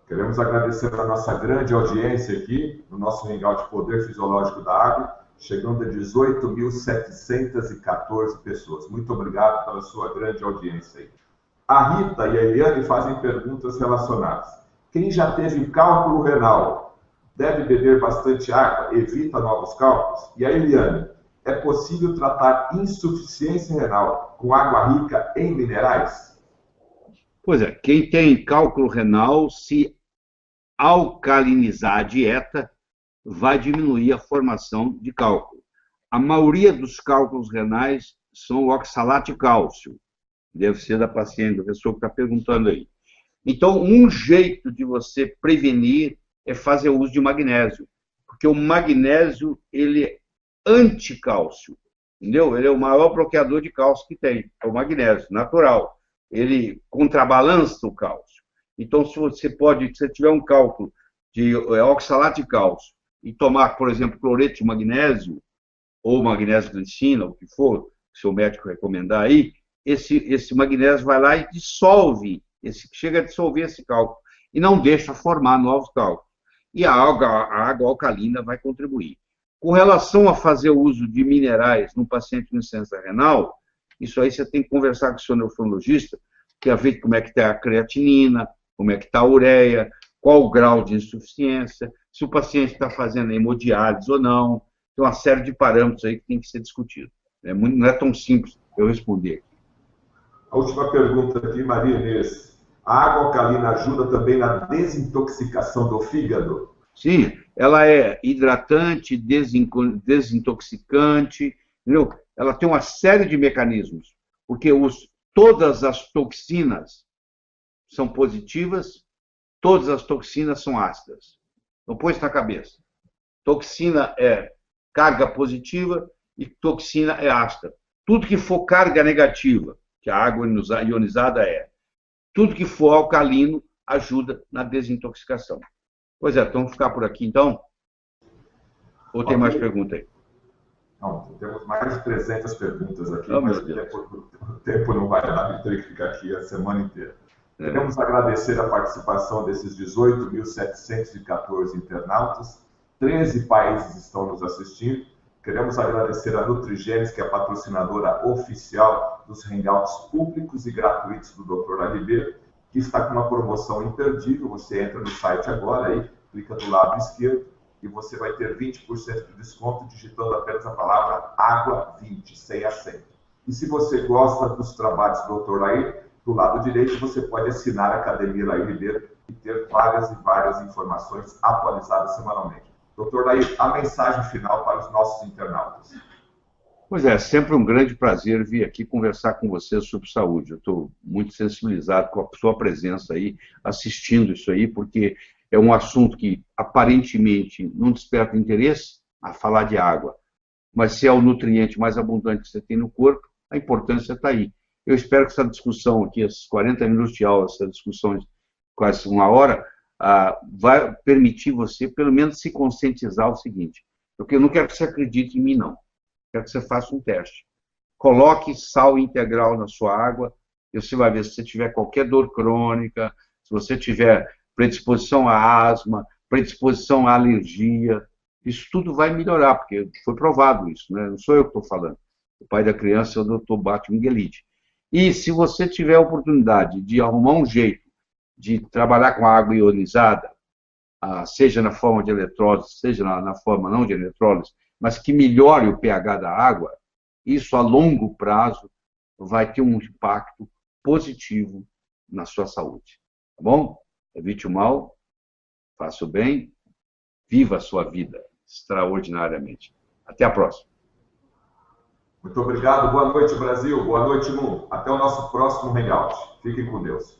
Queremos agradecer a nossa grande audiência aqui, no nosso Hangout Poder Fisiológico da Água, chegando a 18.714 pessoas. Muito obrigado pela sua grande audiência aí. A Rita e a Eliane fazem perguntas relacionadas. Quem já teve cálculo renal deve beber bastante água, evita novos cálculos? E a Eliane, é possível tratar insuficiência renal com água rica em minerais? Pois é, quem tem cálculo renal, se alcalinizar a dieta, vai diminuir a formação de cálculo. A maioria dos cálculos renais são o oxalato de cálcio. Deve ser da paciente, da pessoa que está perguntando aí. Então, um jeito de você prevenir é fazer uso de magnésio, porque o magnésio, ele é anticálcio, entendeu? Ele é o maior bloqueador de cálcio que tem, é o magnésio, natural. Ele contrabalança o cálcio. Então, se você tiver um cálculo de oxalato de cálcio e tomar, por exemplo, cloreto de magnésio, ou magnésio glicina, o que for, que o seu médico recomendar aí, esse magnésio vai lá e dissolve, chega a dissolver esse cálculo, e não deixa formar novos cálculos. E a água alcalina vai contribuir. Com relação a fazer uso de minerais no paciente com insuficiência renal, isso aí você tem que conversar com o seu nefrologista, que é ver como é que está a creatinina, como é que está a ureia, qual o grau de insuficiência, se o paciente está fazendo hemodiálise ou não. Tem uma série de parâmetros aí que tem que ser discutido. Não é tão simples eu responder. A última pergunta aqui, Maria Inês. A água alcalina ajuda também na desintoxicação do fígado? Sim, ela é hidratante, desintoxicante, entendeu? Ela tem uma série de mecanismos, porque todas as toxinas são positivas, todas as toxinas são ácidas. Então, põe isso na cabeça. Toxina é carga positiva e toxina é ácida. Tudo que for carga negativa, que a água ionizada é, tudo que for alcalino ajuda na desintoxicação. Pois é, então vamos ficar por aqui então? Ou tem mais pergunta aí? Não, temos mais de 300 perguntas aqui, Oh, mas meu Deus. o tempo não vai dar, eu teria que ficar aqui a semana inteira. Queremos agradecer a participação desses 18.714 internautas, 13 países estão nos assistindo. Queremos agradecer a Nutrigenes, que é a patrocinadora oficial dos hangouts públicos e gratuitos do Dr. Ali Ribeiro, que está com uma promoção imperdível. Você entra no site agora, aí, clica do lado esquerdo, e você vai ter 20% de desconto digitando apenas a palavra água20, sem acento. E se você gosta dos trabalhos do Dr. Lair, do lado direito você pode assinar a Academia Lair Ribeiro e ter várias e várias informações atualizadas semanalmente. Dr. Lair, a mensagem final para os nossos internautas. Pois é, sempre um grande prazer vir aqui conversar com você sobre saúde. Eu estou muito sensibilizado com a sua presença aí, assistindo isso aí, porque é um assunto que aparentemente não desperta interesse a falar de água, mas se é o nutriente mais abundante que você tem no corpo, a importância está aí. Eu espero que essa discussão aqui, esses 40 minutos de aula, essa discussão de quase uma hora, vai permitir você, pelo menos, se conscientizar o seguinte, porque eu não quero que você acredite em mim, não. Quero que você faça um teste. Coloque sal integral na sua água e você vai ver se você tiver qualquer dor crônica, se você tiver predisposição a asma, predisposição a alergia, isso tudo vai melhorar, porque foi provado isso, né? Não sou eu que estou falando. O pai da criança é o Dr. Bart Miguelite. E se você tiver a oportunidade de arrumar um jeito de trabalhar com água ionizada, seja na forma de eletrólise, seja na forma não de eletrólise, mas que melhore o pH da água, isso a longo prazo vai ter um impacto positivo na sua saúde. Tá bom? Evite o mal, faça o bem, viva a sua vida extraordinariamente. Até a próxima. Muito obrigado. Boa noite, Brasil. Boa noite, mundo. Até o nosso próximo Hangout. Fiquem com Deus.